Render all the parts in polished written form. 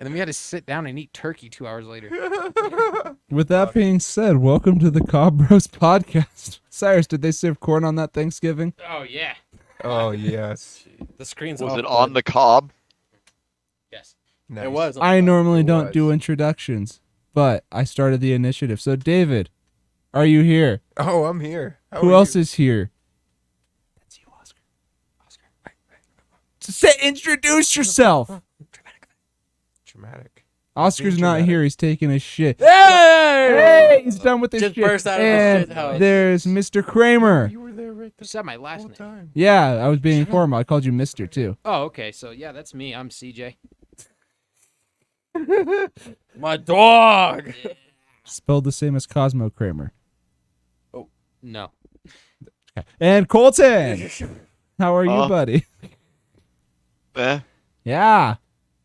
And then we had to sit down and eat turkey 2 hours later. With that being said, welcome to the Cobb Bros podcast. Cyrus, did they serve corn on that Thanksgiving? Oh, yeah. Oh, yes. The screen's Was off, it on but the cob? Yes. Nice. It was. I normally It don't do was. introductions, but I started the initiative. So, David, are you here? Oh, I'm here. How Who are else you? is here? That's you, Oscar. Introduce yourself. Dramatic. Oscar's not dramatic. here. He's taking a shit. Hey! Hey, he's done with his Just shit. burst out of the and shit house. there's Mr. Kramer. You were there right You said my last whole name. time. Yeah, I was being informal. I called you Mr. too. Oh, okay. So, yeah, that's me. I'm CJ. My dog. Spelled the same as Cosmo Kramer. No. And Colton. How are you, Huh? buddy? Eh. Yeah,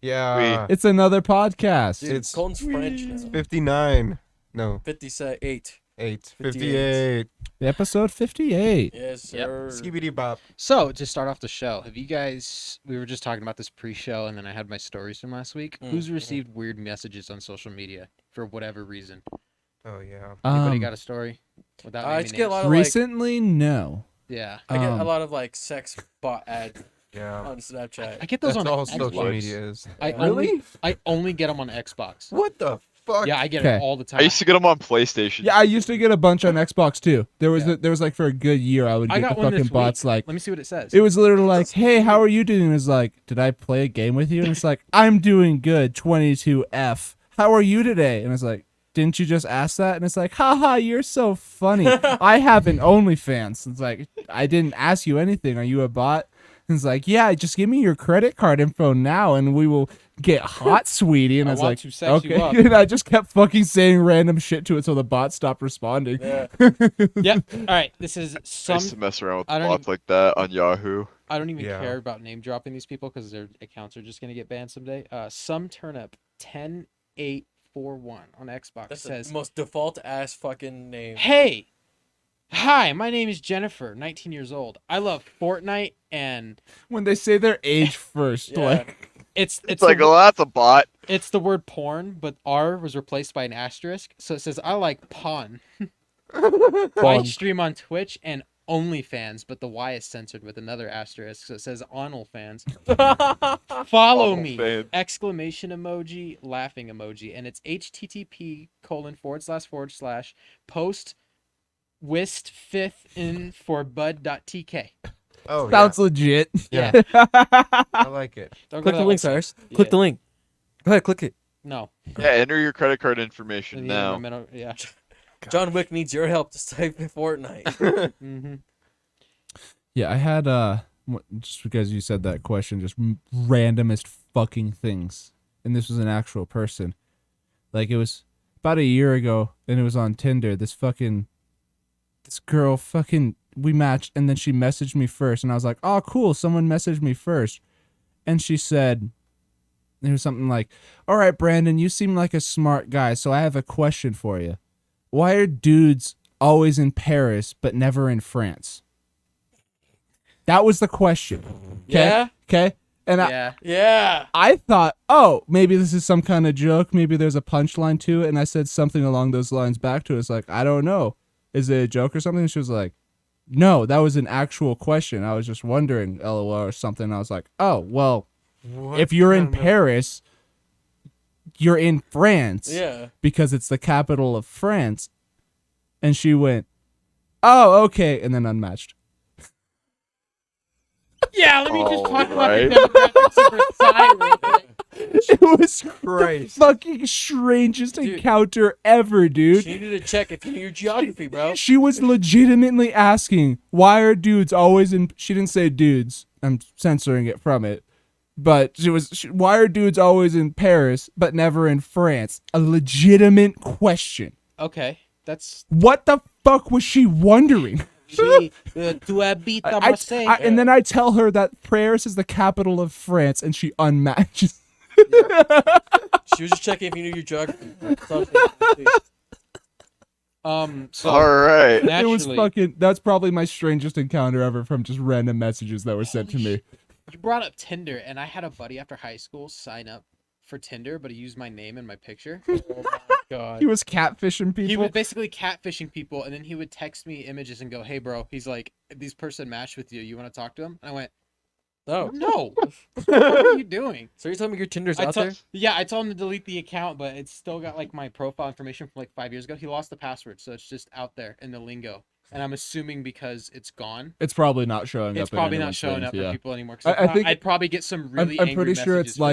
Yeah. it's another podcast. Dude, It's- Colton's French. It's 59. No, 58. 8. 58. 58. Episode 58. Yes, Yep. sir. Skibbity bop. So, to start off the show, have you guys... We were just talking about this pre-show, and then I had my stories from last week. Who's received weird messages on social media for whatever reason? Oh, yeah. Anybody got a story? Without I naming just get a names? lot of like, Recently, no. Yeah. I get a um, lot of like sex bot ads Yeah. on Snapchat. I get those That's on all social Xbox. media is. I only get them on Xbox. What the fuck? Yeah, I get Okay. it all the time. I used to get them on PlayStation. Yeah, I used to get a bunch on Xbox too. There was Yeah. there was like for a good year I would I get got the one fucking this bots week. like Let me see what it says. it was literally like, "Hey, how are you doing?" It's like, "Did I play a game with you?" And it's like, "I'm doing good, 22F. How are you today?" And it's like, "Didn't you just ask that?" And it's like, "Haha, you're so funny. I have an OnlyFans." It's like, "I didn't ask you anything. Are you a bot?" And it's like, "Yeah, just give me your credit card info now and we will get hot, sweetie." And I I was want like, to sex you "Okay." up. And I just kept fucking saying random shit to it till the bot stopped responding. Yeah. Yep. All right. This is I some. used to mess around with I don't bots like that on Yahoo. I don't even Yeah. care about name dropping these people because their accounts are just gonna get banned someday. Some turnip 10841 on Xbox That's says, the most default ass fucking name. "Hey, hi, my name is Jennifer, 19 years old. I love Fortnite and When they say their age first, Yeah. like, it's It's like, the, oh, that's a bot. it's the word porn, but R was replaced by an asterisk, so it says I like pawn. I Pawn. stream on Twitch and OnlyFans, but the Y is censored with another asterisk, so it says OnlyFans. Follow me! OnlyFans. Exclamation emoji, laughing emoji, and it's http:// post fifth in for bud.tk. Oh, sounds legit. yeah. Yeah. I like it. Don't go Click to the that link, website. Cyrus. Yeah. Click the link. Go ahead, click it. No. Yeah, enter your credit card information Yeah, now. Yeah. John Wick needs your help to save Fortnite. Mm-hmm. Yeah, I had just because you said that question, just randomest fucking things, and this was an actual person. Like it was about a year ago, and it was on Tinder. This girl we matched, and then she messaged me first, and I was like, "Oh, cool, someone messaged me first," and she said. It was something like, "All right, Brandon, you seem like a smart guy, so I have a question for you. Why are dudes always in Paris but never in France?" That was the question. Okay? Yeah? Okay? And Yeah. Yeah. I thought, oh, maybe this is some kind of joke. Maybe there's a punchline to it. And I said something along those lines back to her. It's like, I don't know. Is it a joke or something? And she was like, no, that was an actual question. I was just wondering, LOL or something. I was like, oh, well, What if you're in kind of- Paris, you're in France Yeah. because it's the capital of France. And she went, oh, okay. And then unmatched. Yeah, let me just talk about Alright. the demographics of Cyrus. It was the Christ. fucking strangest Dude. encounter ever, dude. She needed to check if you knew your geography, bro. She was legitimately asking, why are dudes always in... She didn't say dudes. I'm censoring it from it. But why are dudes always in Paris but never in France? A legitimate question. Okay, that's What the fuck was she wondering? she to habite à Marseille. And then I tell her that Paris is the capital of France, and she unmatches. She was just checking if you knew your geography. So All right. It was naturally, fucking... That's probably my strangest encounter ever from just random messages that were sent to me. you brought up Tinder, and I had a buddy after high school sign up for Tinder, but he used my name and my picture. Oh my god. He was catfishing people. He was basically catfishing people, and then he would text me images and go, "Hey, bro," he's like, "This person matched with you. You want to talk to him?" And I went, No. "No, what are you doing?" So you're telling me your Tinder's out there? Yeah, I told him to delete the account, but it's still got like my profile information from like 5 years ago. He lost the password, so it's just out there in the lingo. And I'm assuming because it's gone, It's probably not showing up. it's in probably not anyone's showing things, up yeah. for people anymore. I think I'd probably get some really I'm angry pretty sure it's messages from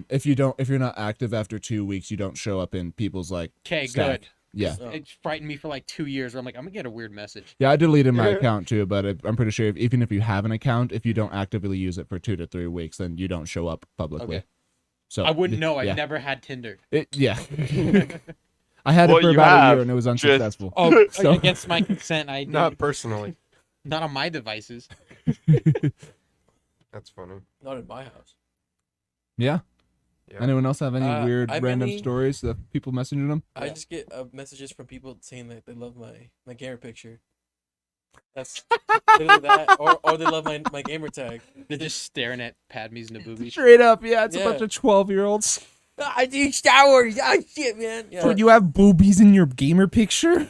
like people. if you're not active after 2 weeks, you don't show up in people's like Okay, stack. good. Yeah. Oh. It frightened me for like 2 years. Where I'm like, I'm gonna get a weird message. Yeah, I deleted my account too, but I'm pretty sure even if you have an account, if you don't actively use it for 2 to 3 weeks, then you don't show up publicly. Okay. So I wouldn't know. Yeah. I've never had Tinder. Yeah. I had it Well, for you about a have, year and it was unsuccessful. Oh, So- against my consent, I did. Not personally. Not on my devices. That's funny. Not in my house. Yeah. Yeah. Anyone else have any weird I random mainly- stories that people messaging them? I just get messages from people saying that they love my gamer picture. That's literally that, or they love my gamer tag. They're just staring at Padme's Naboobies. Straight up, yeah, it's a Yeah. bunch of 12-year-olds. I do Star Wars. Oh shit, man. Yeah. So you have boobies in your gamer picture?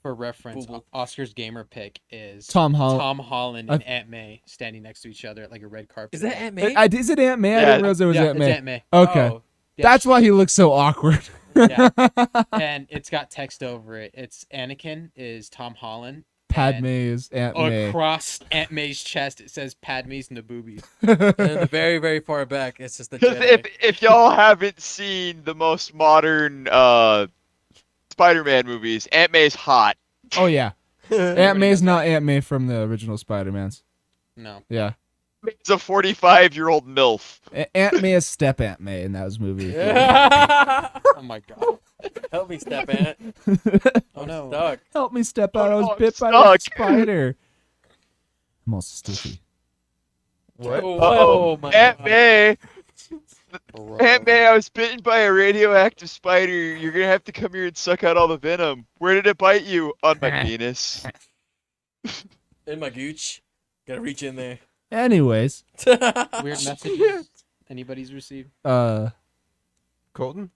For reference, Boo-boo. Oscar's gamer pick is Tom Holland. Tom Holland and Aunt May standing next to each other at like a red carpet. Is that Aunt May? Is it Aunt May? I Yeah. didn't realize it was Yeah, Aunt it's May. Aunt May. Okay. Oh. Yeah, That's why he looks so awkward. Yeah. And it's got text over it. It's Anakin is Tom Holland. Padme is Aunt May. Across Aunt May's chest, it says Padme's Naboobies. And in the very, very far back, it's just the Because Jedi. if y'all haven't seen the most modern Spider-Man movies, Aunt May's hot. Oh yeah, Aunt May's not Aunt May from the original Spider-Mans. No. Yeah, It's a 45-year-old MILF. Aunt May is step Aunt May in those movies. Oh my god. Help me, step Aunt. Oh no. Stuck. Help me step out! I was Oh, I'm bit by a stuck. spider. I'm all sticky. What? Oh my Aunt god. May, Bro. Aunt May, I was bitten by a radioactive spider. You're gonna have to come here and suck out all the venom. Where did it bite you? On my penis. In my gooch. Gotta reach in there. Anyways, Weird messages anybody's received? Colton?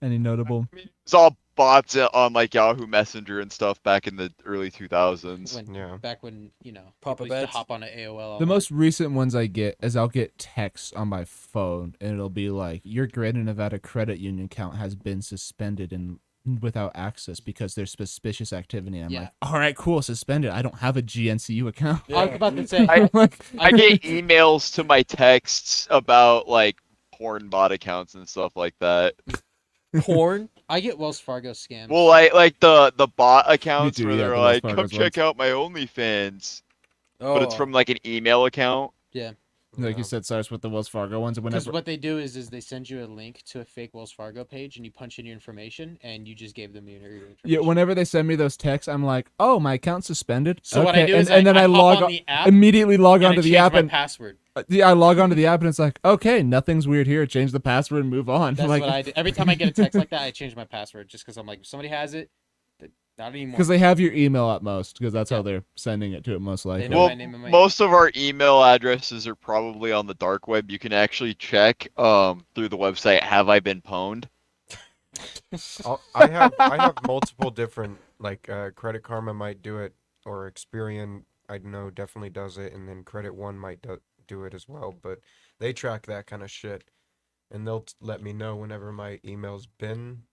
any notable? It's all bots on like Yahoo Messenger and stuff back in the early 2000s. When, Yeah. Back when, you know, Papa people used to Beds. hop on an AOL. The most recent ones I get is I'll get texts on my phone and it'll be like, your Greater Nevada Credit Union account has been suspended and without access because there's suspicious activity. I'm Yeah. like, all right, cool, suspended. I don't have a GNCU account. I was about to say, I- Like, I get emails to my texts about like porn bot accounts and stuff like that. Porn. I get Wells Fargo scams. Well, like the bot accounts too, where yeah, they're the Wells like, come Fargo's check out my OnlyFans, Oh. but it's from like an email account. like you said, Cyrus, with the Wells Fargo ones. Because Whenever what they do is they send you a link to a fake Wells Fargo page and you punch in your information and you just gave them your information. yeah, whenever they send me those texts, I'm like, oh, my account's suspended. So what I do is and then I hop log on the app immediately log and I onto the change app my and password. yeah, I log onto the app and it's like, okay, nothing's weird here. Change the password and move on. That's Like, what I do. Every time I get a text like that, I change my password just because I'm like, if somebody has it, not anymore. because they have your email at most, because that's Yeah. how they're sending it to it most likely. know Well, my name and my- most of our email addresses are probably on the dark web. You can actually check through the website Have I Been Pwned? I have multiple different, like, Credit Karma might do it, or Experian, I know, definitely does it, and then Credit One might do it as well, but they track that kind of shit, and they'll let me know whenever my email's been,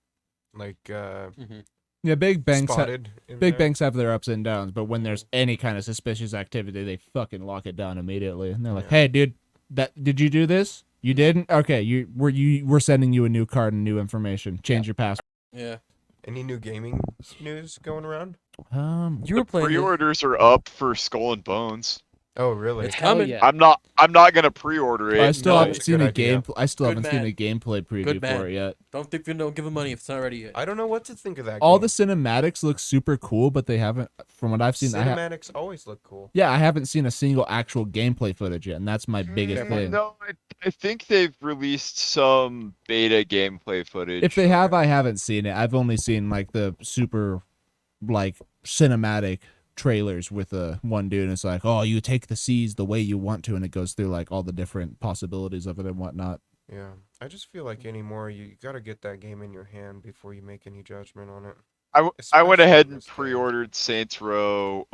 like, Yeah, big banks spotted. in big there. banks have their ups and downs, but when there's any kind of suspicious activity, they fucking lock it down immediately. And they're like, Yeah. "Hey, dude, did you do this? You didn't? Okay, we're sending you a new card and new information. Change your password." Yeah. Any new gaming news going around? You were playing. Pre-orders are up for Skull and Bones. Oh, really? It's Hell coming. yeah. I'm not gonna pre-order it. I still no, haven't it's a seen good a idea. game. I still Good haven't seen man. a gameplay preview Good man. for it yet. Don't give them money if it's not ready yet. I don't know what to think of that All game. the cinematics look super cool, but they haven't, from what I've seen, cinematics always look cool. I haven't seen a single actual gameplay footage yet, and that's my biggest Yeah, thing. No, I think they've released some beta gameplay footage. If they have, I haven't seen it. I've only seen like the super, like, cinematic trailers with one dude, and it's like, oh, you take the seas the way you want to, and it goes through like all the different possibilities of it and whatnot. Yeah, I just feel like anymore you gotta get that game in your hand before you make any judgment on it. I went Especially ahead on and this day. pre-ordered Saints Row,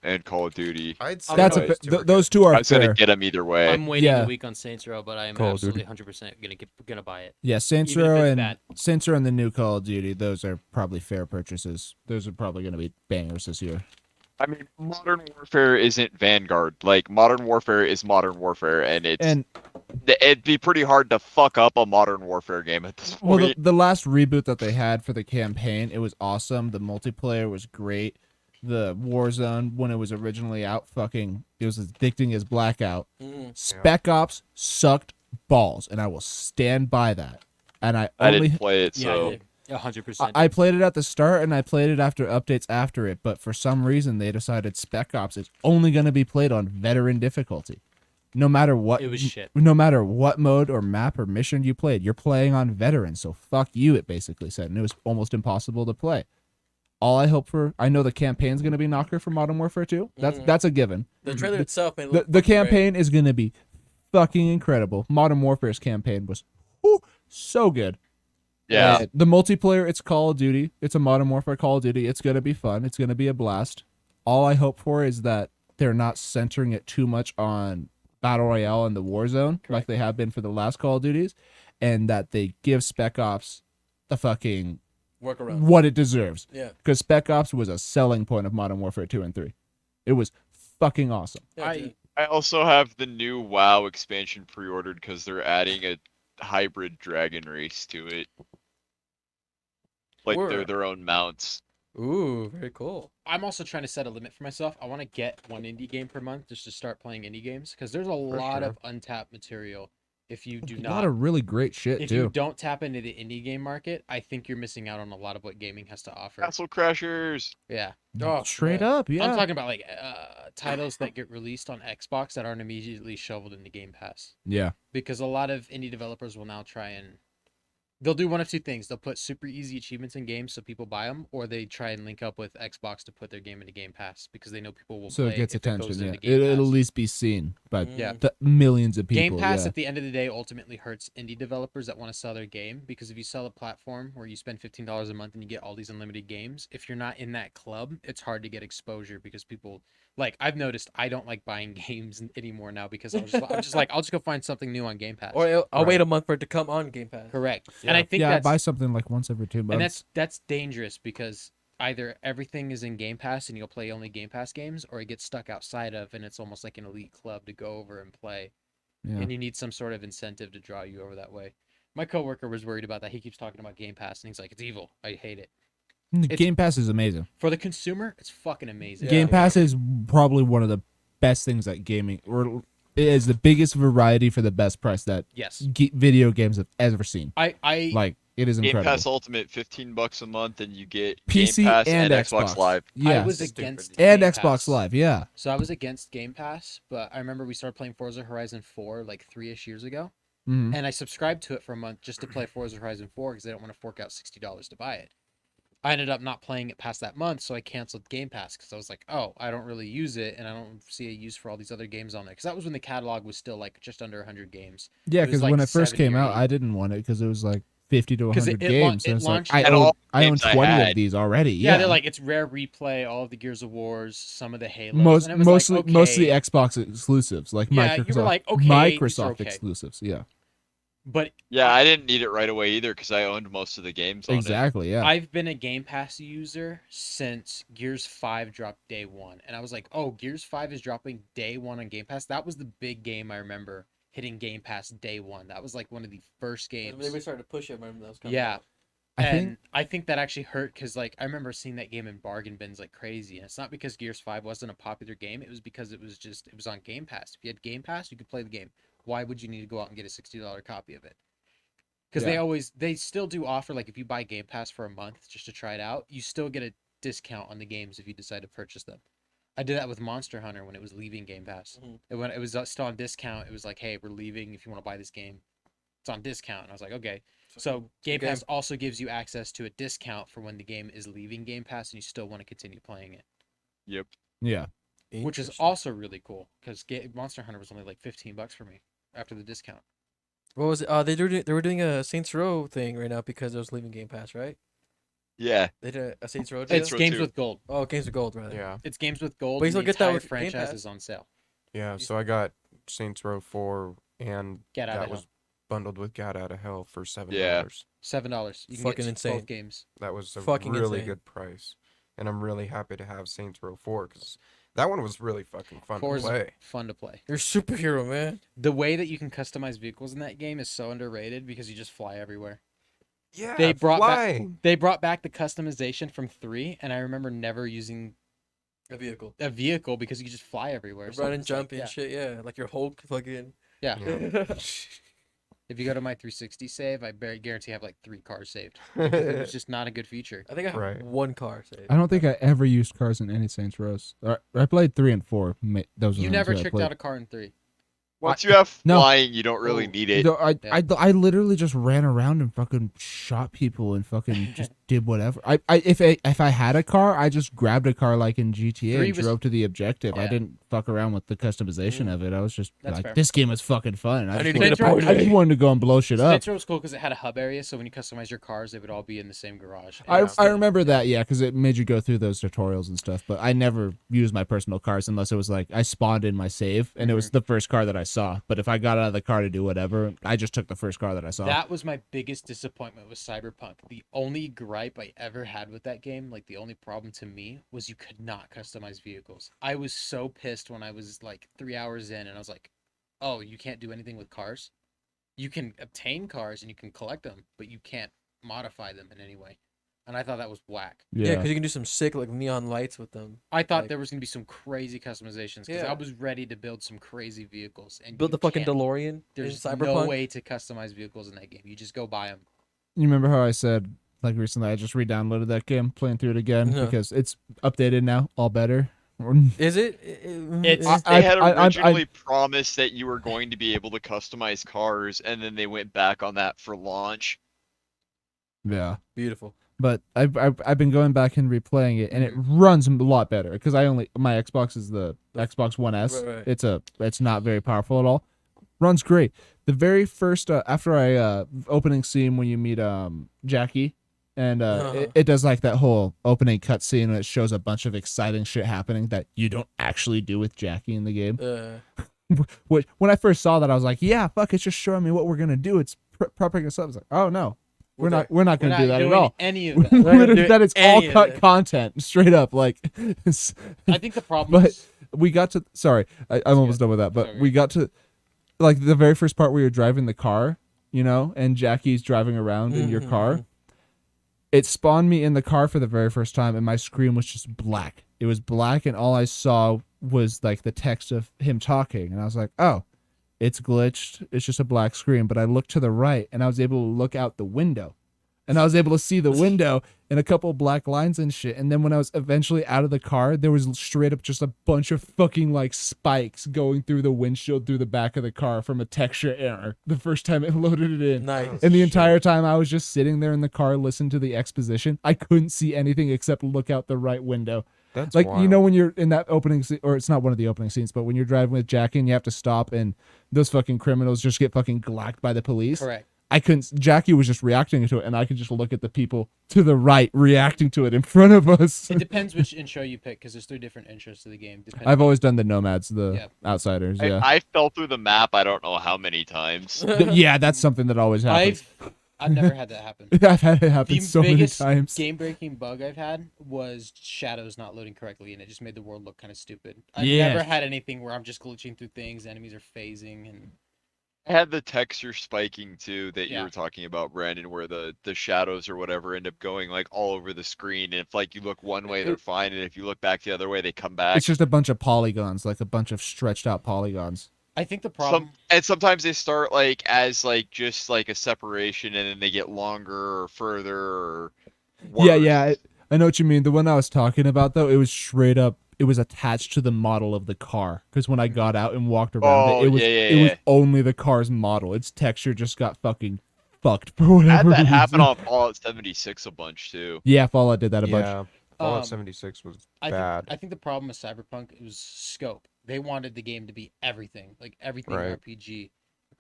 and Call of Duty. I'd say That's those two are those good. two I are was gonna fair. get them either way. I'm waiting Yeah. a week on Saints Row, but I am Call of Duty. absolutely 100% gonna buy it. Yeah, Saints Even if Row it's and bad. Saints Row and the new Call of Duty, those are probably fair purchases. Those are probably going to be bangers this year. I mean, Modern Warfare isn't Vanguard. Like, Modern Warfare is Modern Warfare, and And it'd be pretty hard to fuck up a Modern Warfare game at this well, point. the last reboot that they had for the campaign, it was awesome. The multiplayer was great. The Warzone, when it was originally out, it was as addicting as Blackout. Spec Ops sucked balls, and I will stand by that. And I I only didn't play it, Yeah, so I did. 100%. I played it at the start and I played it after updates after it, but for some reason they decided Spec Ops is only going to be played on veteran difficulty. No matter what, It was shit. No matter what mode or map or mission you played, you're playing on veteran. So fuck you, it basically said, and it was almost impossible to play. All I hope for, I know the campaign's going to be knocker for Modern Warfare 2. That's a given. The trailer itself made it The look fucking great. campaign is going to be fucking incredible. Modern Warfare's campaign was so good. yeah. The multiplayer, it's Call of Duty. It's a Modern Warfare Call of Duty. It's going to be fun. It's going to be a blast. All I hope for is that they're not centering it too much on Battle Royale and the Warzone like they have been for the last Call of Duties, and that they give Spec Ops the fucking Workaround. what it deserves. Yeah. Because Spec Ops was a selling point of Modern Warfare 2 and 3. It was fucking awesome. Yeah, dude. I also have the new WoW expansion pre-ordered because they're adding a hybrid dragon race to it. Like, they're Word. their own mounts. Ooh, very cool. I'm also trying to set a limit for myself. I want to get one indie game per month just to start playing indie games because there's a lot sure. of untapped material. If you do A not, lot of really great shit, if too. you don't tap into the indie game market, I think you're missing out on a lot of what gaming has to offer. Castle Crashers. Yeah, Oh, Straight yeah. up, yeah. I'm talking about like titles that get released on Xbox that aren't immediately shoveled into Game Pass. Yeah. Because a lot of indie developers will now try and they'll do one of two things. They'll put super easy achievements in games so people buy them, or they try and link up with Xbox to put their game into Game Pass because they know people will So play it gets if attention, goes yeah. into Game It'll at Pass. least be seen by Yeah. the millions of people. Game Pass yeah. at the end of the day ultimately hurts indie developers that want to sell their game because if you sell a platform where you spend $15 a month and you get all these unlimited games, if you're not in that club, it's hard to get exposure because people like I've noticed I don't like buying games anymore now because I'm just like I'll just go find something new on Game Pass. Or I'll Right. wait a month for it to come on Game Pass. Correct. And I think Yeah, I that's buy something like once every 2 months. and that's dangerous because either everything is in Game Pass and you'll play only Game Pass games, or it gets stuck outside of and it's almost like an elite club to go over and play. yeah. And you need some sort of incentive to draw you over that way. My coworker was worried about that. He keeps talking about Game Pass and he's like, it's evil. I hate it. Game Pass is amazing. For the consumer, it's fucking amazing. Game Pass is probably one of the best things that gaming, or it is the biggest variety for the best price that Yes. video games have ever seen. I Like, it is Game incredible. Pass Ultimate, $15 a month, and you get PC Game Pass and Xbox Live. Yeah. I was Stupid. against and Game Xbox Pass. Live, yeah. So I was against Game Pass, but I remember we started playing Forza Horizon 4 like 3-ish years ago. Mhm. And I subscribed to it for a month just to play Forza Horizon 4 because I don't want to fork out $60 to buy it. I ended up not playing it past that month, so I canceled Game Pass because I was like, oh, I don't really use it, and I don't see a use for all these other games on there. Because that was when the catalog was still like just under 100 games. Yeah, It was because like when it first 70 came or out, 80. I didn't want it because it was like 50 to 'Cause 100 it lau- games. it and it's like, launched- I And own, all I own games I 20 had. of these already. Yeah, Yeah, they're like, it's rare replay, all of the Gears of Wars, some of the Halos. and it was like, mostly okay. Xbox exclusives, like Yeah, you Microsoft, were like, okay, these are Microsoft okay. exclusives. Yeah, But Yeah, I didn't need it right away either because I owned most of the games on exactly. Yeah, I've been a Game Pass user since Gears 5 dropped day one. And I was like, oh, Gears 5 is dropping day one on Game Pass. That was the big game I remember hitting Game Pass day one. That was like one of the first games. They started to push it. I remember that was coming Yeah. out. I think that actually hurt because like I remember seeing that game in bargain bins like crazy. And it's not because Gears 5 wasn't a popular game. It was because it was on Game Pass. If you had Game Pass, you could play the game. Why would you need to go out and get a $60 copy of it? Because they still do offer, like if you buy Game Pass for a month just to try it out, you still get a discount on the games if you decide to purchase them. I did that with Monster Hunter when it was leaving Game Pass. And when it was still on discount, it was like, hey, we're leaving. If you want to buy this game, it's on discount. And I was like, okay. So Game Okay. Pass also gives you access to a discount for when the game is leaving Game Pass and you still want to continue playing it, Yep. yeah. which is also really cool because Monster Hunter was only like $15 for me after the discount. What was it? They were doing a Saints Row thing right now because it was leaving Game Pass, right? Yeah. They did a Saints Row deal. It's Row games 2. with gold. Oh, Games of Gold, rather. Yeah. It's games with gold. But you And still the get that entire with Game franchise Pass. is on sale. Yeah, so I got Saints Row 4 and Get Out that of was Hell. bundled with Gat Out of Hell for $7. Yeah. $7. You can Fucking get insane. both games. That was a Fucking really insane. good price. And I'm really happy to have Saints Row 4 because that one was really fucking fun to 4 is play. fun to play. You're a superhero, man. The way that you can customize vehicles in that game is so underrated because you just fly everywhere. Yeah, They brought back flying. they brought back the customization from 3, and I remember never using A vehicle. a vehicle because you just fly everywhere. So Run and it's like, jump and yeah. shit, yeah. Like your Hulk fucking. Yeah. Yeah. If you go to my 360 save, I guarantee I have like 3 cars saved. Because it was just not a good feature. I think I have Right. one car saved. I don't think I ever used cars in any Saints Rows. I played 3 and 4. Those were You the never ones that I tricked played. out a car in 3. Once you have No. flying, you don't really Oh. need it. No, I, Yeah. I literally just ran around and fucking shot people and fucking just did whatever. If I had a car, I just grabbed a car like in GTA 3 and was- drove to the objective. I Yeah. didn't fuck around with the customization of it. I was just That's like, fair. this game is fucking fun. I I, need just to get a wanted, point. I just wanted to go and blow shit up. Saints Row was cool because it had a hub area, so when you customize your cars, they would all be in the same garage. And I it was I good. remember that, yeah, because it made you go through those tutorials and stuff. But I never used my personal cars unless it was like I spawned in my save and it was the first car that I saw. But if I got out of the car to do whatever, I just took the first car that I saw. That was my biggest disappointment with Cyberpunk. The only gripe I ever had with that game, like the only problem to me, was you could not customize vehicles. I was so pissed when I was like 3 hours in and I was like, oh, you can't do anything with cars? You can obtain cars and you can collect them, but you can't modify them in any way. And I thought that was whack. Yeah, because you can do some sick like neon lights with them. I thought Like- there was going to be some crazy customizations because Yeah. I was ready to build some crazy vehicles. And Build you the fucking can't. DeLorean in There's Cyberpunk. no way to customize vehicles in that game. You just go buy them. You remember how I said, like recently, I just re-downloaded that game, playing through it again Yeah. because it's updated now, all better. Is it? It's- They had I- originally promised that you were going to be able to customize cars, and then they went back on that for launch. Yeah. Beautiful. But I've been going back and replaying it, and it runs a lot better because my Xbox is the Xbox One S. Right. It's not very powerful at all. Runs great. The very first after opening scene when you meet Jackie, and it does like that whole opening cutscene and it shows a bunch of exciting shit happening that you don't actually do with Jackie in the game. Which when I first saw that, I was like, yeah, fuck, it's just showing me what we're gonna do. It's prepping us up. It's like, oh no. We're not We're gonna not do that doing at all. any of that. That is all any of cut it. content straight up. Like, I think the problem but is we got to. Sorry, I'm almost done with that. But Sorry. we got to, like, the very first part where you're driving the car, you know, and Jackie's driving around in your car. It spawned me in the car for the very first time, and my screen was just black. It was black, and all I saw was like the text of him talking, and I was like, oh. It's glitched. It's just a black screen. But I looked to the right, and I was able to look out the window. And I was able to see the window and a couple black lines and shit. And then when I was eventually out of the car, there was straight up just a bunch of fucking like spikes going through the windshield through the back of the car from a texture error the first time it loaded it in. Nice. And the entire time I was just sitting there in the car listening to the exposition, I couldn't see anything except look out the right window. That's Like, wild. you know, when you're in that opening scene, or it's not one of the opening scenes, but when you're driving with Jackie and you have to stop and those fucking criminals just get fucking glacked by the police. correct. Jackie was just reacting to it, and I could just look at the people to the right reacting to it in front of us. It depends which intro you pick because there's 3 different intros to the game. I've always done the nomads, the Yeah. outsiders. I, Yeah. I fell through the map I don't know how many times. Yeah, that's something that always happens. I've never had that happen. I've had it happen The so many biggest times. game-breaking bug I've had was shadows not loading correctly, and it just made the world look kind of stupid. I've Yes. never had anything where I'm just glitching through things, enemies are phasing, and I had the texture spiking too that you Yeah. were talking about, Brandon, where the shadows or whatever end up going like all over the screen. And if like you look one way, they're fine, and if you look back the other way, they come back. It's just a bunch of polygons, like a bunch of stretched out polygons. I think the problem. And sometimes they start like as like just like a separation, and then they get longer or further. Or Yeah, worse. yeah. I know what you mean. The one I was talking about, though, it was straight up. It was attached to the model of the car. Because when I got out and walked around Oh, it was yeah, it was yeah. only the car's model. Its texture just got fucking fucked for I whatever had that reason. happen on Fallout 76 a bunch too. Yeah, Fallout did that a bunch. Yeah, Fallout Um, 76 was I bad. think the problem with Cyberpunk it was scope. They wanted the game to be everything, like everything Right. RPG.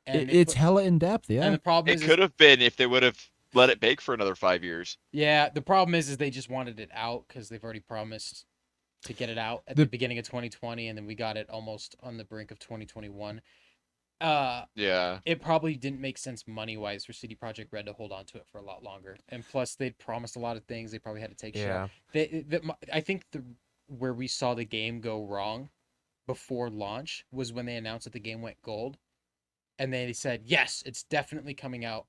And It's hella in depth. and Yeah. the problem It is could have been if they would have let it bake for another 5 years. yeah, the problem is they just wanted it out because they've already promised to get it out at The- the beginning of 2020, and then we got it almost on the brink of 2021. Yeah. It probably didn't make sense money wise for CD Projekt Red to hold on to it for a lot longer, and plus they'd promised a lot of things. They probably had to take Yeah. shit. I think where we saw the game go wrong before launch was when they announced that the game went gold, and they said yes, it's definitely coming out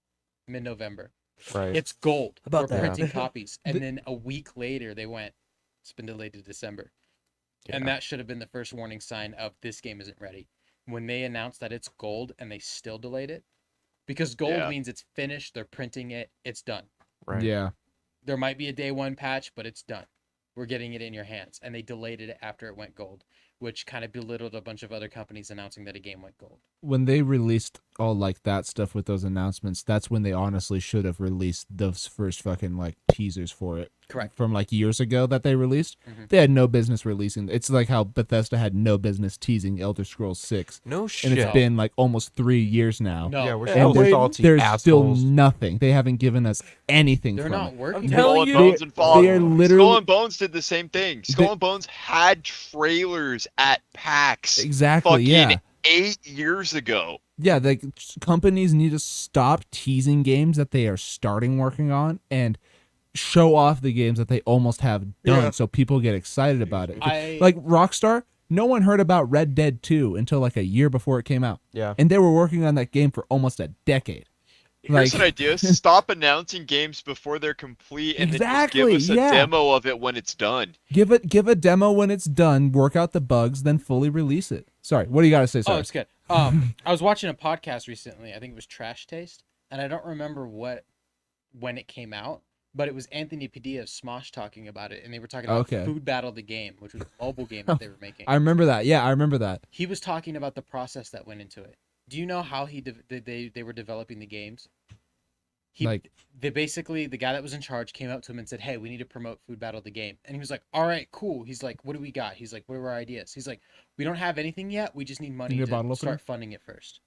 mid-November. Right. It's gold. About We're that. printing copies, and The- then a week later they went, it's been delayed to December. And Yeah. that should have been the first warning sign of this game isn't ready. When they announced that it's gold and they still delayed it, because gold Yeah. means it's finished, they're printing it, it's done. Right. Yeah. There might be a day one patch, but it's done. We're getting it in your hands. And they delayed it after it went gold, which kind of belittled a bunch of other companies announcing that a game went gold. When they released all like that stuff with those announcements, that's when they honestly should have released those first fucking like teasers for it. Correct. From like years ago that they released. Mhm. They had no business releasing. It's like how Bethesda had no business teasing Elder Scrolls 6. No And shit. it's been like almost 3 years now. No, Yeah, we're And still there's- salty There's assholes. still nothing. They haven't given us anything they're from not it. working. I'm telling Skull and you- Bones and Fallout. They are literally Skull and Bones did the same thing. Skull and Bones had trailers at PAX exactly. fucking Yeah. 8 years ago. Yeah, the companies need to stop teasing games that they are starting working on and show off the games that they almost have done Yeah. so people get excited about it. I Like Rockstar, no one heard about Red Dead 2 until like a year before it came out. Yeah. And they were working on that game for almost a decade. Here's Like- an idea: stop announcing games before they're complete, and then Exactly, just give us a yeah. demo of it when it's done. Give a demo when it's done, work out the bugs, then fully release it. Sorry, what do you got to say, Oh, Cyrus? it's good. I was watching a podcast recently. I think it was Trash Taste, and I don't remember when it came out, but it was Anthony Padilla of Smosh talking about it, and they were talking about Okay. Food Battle the game, which was a mobile game that they were making. I remember that. Yeah, I remember that. He was talking about the process that went into it. Do you know how they were developing the games? They basically, the guy that was in charge came up to him and said, "Hey, we need to promote Food Battle the game." And he was like, "All right, cool." He's like, "What do we got?" He's like, "What are our ideas?" He's like, "We don't have anything yet. We just need money Need a to bottle start opener? funding it first."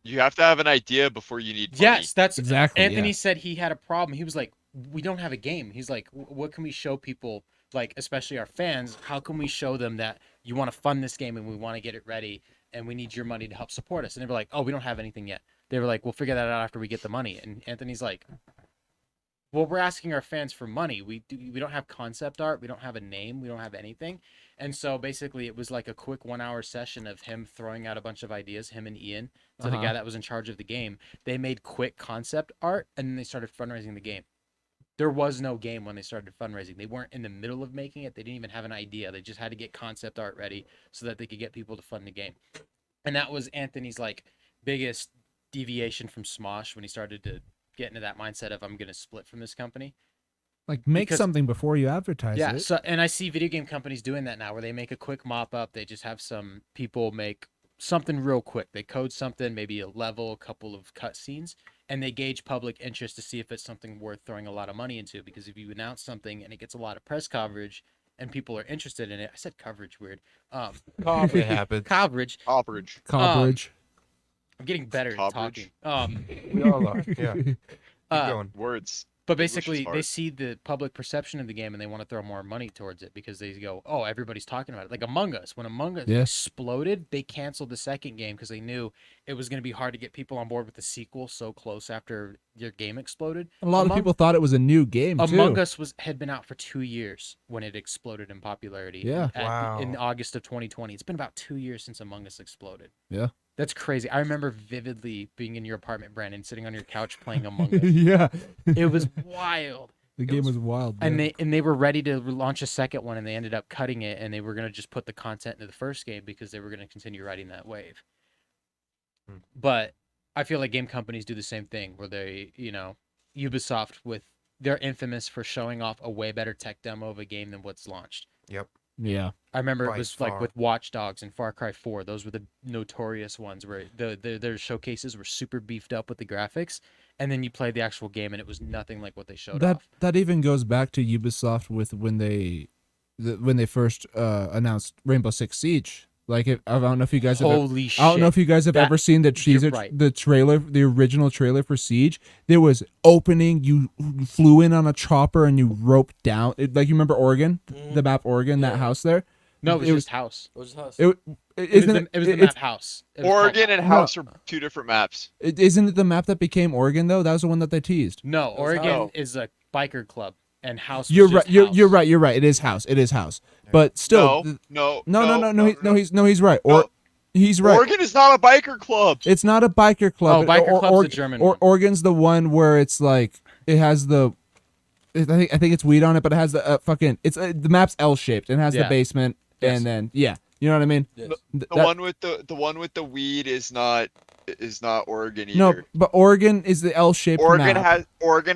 You have to have an idea before you need money. Yes, that's Exactly. Anthony yeah. said he had a problem. He was like, "We don't have a game." He's like, "What can we show people, like especially our fans? How can we show them that you want to fund this game and we want to get it ready and we need your money to help support us?" And they were like, "Oh, we don't have anything yet." They were like, "We'll figure that out after we get the money." And Anthony's like, "Well, we're asking our fans for money. We don't have concept art. We don't have a name. We don't have anything." And so basically, it was like a quick 1 hour session of him throwing out a bunch of ideas, him and Ian, to the Uh-huh. guy that was in charge of the game. They made quick concept art, and then they started fundraising the game. There was no game when they started fundraising. They weren't in the middle of making it. They didn't even have an idea. They just had to get concept art ready so that they could get people to fund the game. And that was Anthony's like biggest deviation from Smosh when he started to get into that mindset of I'm going to split from this company. Like make Because- something before you advertise Yeah, it. so and I see video game companies doing that now where they make a quick mop up. They just have some people make something real quick. They code something, maybe a level, a couple of cutscenes, and they gauge public interest to see if it's something worth throwing a lot of money into. Because if you announce something and it gets a lot of press coverage and people are interested in it, I said coverage weird. It happens. Coverage. Coverage. Coverage. I'm getting better at Coverage. talking. We all are. Yeah. Keep Uh, going. Words. But English is basically, they hard. see the public perception of the game and they want to throw more money towards it because they go, "Oh, everybody's talking about it." Like Among Us, when Among Us Yeah. exploded, they canceled the second game because they knew it was going to be hard to get people on board with the sequel so close after your game exploded. A lot of Among- people thought it was a new game too. Among Us had been out for 2 years when it exploded in popularity. Yeah. In Wow. August of 2020, it's been about 2 years since Among Us exploded. Yeah. That's crazy. I remember vividly being in your apartment, Brandon, sitting on your couch playing Among Us. yeah. It was wild. The game was wild. And man. they were ready to launch a second one, and they ended up cutting it, and they were gonna just put the content into the first game because they were gonna continue riding that wave. Hmm. But I feel like game companies do the same thing, where they, Ubisoft they're infamous for showing off a way better tech demo of a game than what's launched. Yep. Yeah. I remember By it was like far. with Watch Dogs and Far Cry 4. Those were the notorious ones where their showcases were super beefed up with the graphics, and then you played the actual game and it was nothing like what they showed That off. that even goes back to Ubisoft with when they first announced Rainbow Six Siege. Like I don't know if you guys have. Holy shit! I don't know if you guys have That- ever seen the teaser, right. the trailer, the original trailer for Siege. There was opening. You flew in on a chopper and you roped down. Like you remember Oregon, the map Oregon, that Yeah. house there. No, it was just house. It was his house. It It was isn't the it's- map house. It was called Oregon and No. House are two different maps. Isn't it the map that became Oregon though? That was the one that they teased. No, was Oregon house. is a biker club, and house. Was You're just right. You're house. right. You're right. It is house. It is house. But still, No. he's right. Or he's right. Oregon is not a biker club. It's not a biker club. Oh, biker club's the German one. Oregon's the one where it's like it has the. I think it's weed on it, but it has the fucking. It's the map's L shaped and has the Yeah. basement, Yes. and then you know what I mean. Yes. The That- one with the weed is not Oregon either. No, but Oregon is the L shaped Oregon map.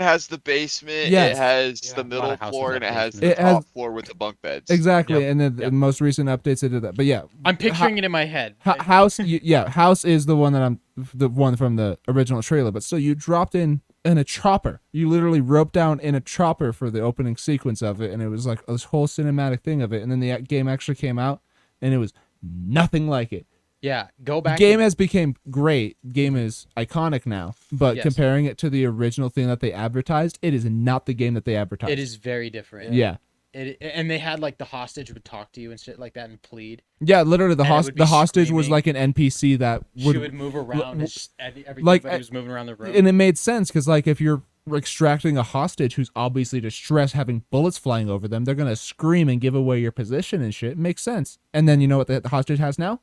has the basement. Yes. It has Yeah, the a lot middle of houses floor have and it has basements. the It has- top floor with the bunk beds. Exactly, Yep. and then the Yep. most recent updates they did that. But yeah, I'm picturing it in my head. House, House is the one that the one from the original trailer. But still, you dropped in a chopper. You literally roped down in a chopper for the opening sequence of it, and it was like this whole cinematic thing of it. And then the game actually came out, and it was nothing like it. Yeah, go The back. game has become great. Game is iconic now, but Yes. comparing it to the original thing that they advertised, it is not the game that they advertised. It is very different. Yeah. And they had like the hostage would talk to you and shit like that and plead. Yeah, literally the And it would be hostage was screaming. like an NPC that She would move around. And everything like, like, was moving around the room. and it made sense because like if you're extracting a hostage who's obviously distressed, having bullets flying over them, they're gonna scream and give away your position and shit. It makes sense. And then you know what the hostage has now?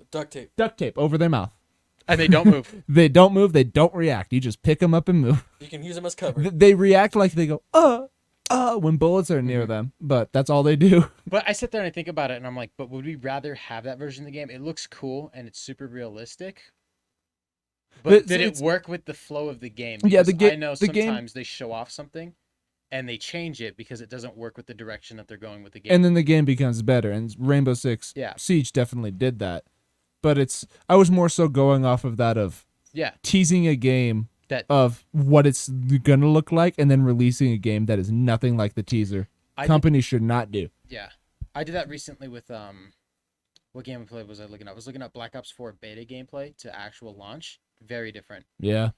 Duct tape. Duct tape over their mouth. And they don't move. They don't move. They don't react. You just pick them up and move. You can use them as cover. They react like they go when bullets are near them, but that's all they do. But I sit there and I think about it and I'm like, but would we rather have that version of the game? It looks cool and it's super realistic. But did it it's- work with the flow of the game? Yeah, the Because ga- I know the game- sometimes they show off something and they change it because it doesn't work with the direction that they're going with the game. And then the game becomes better. And Rainbow Six Yeah. Siege definitely did that. But I was more so going off of that of yeah, teasing a game that of what it's gonna look like, and then releasing a game that is nothing like the teaser. Companies should not do. yeah. I did that recently with what gameplay was I looking at? I was looking at Black Ops 4 beta gameplay to actual launch. Very different. Yeah,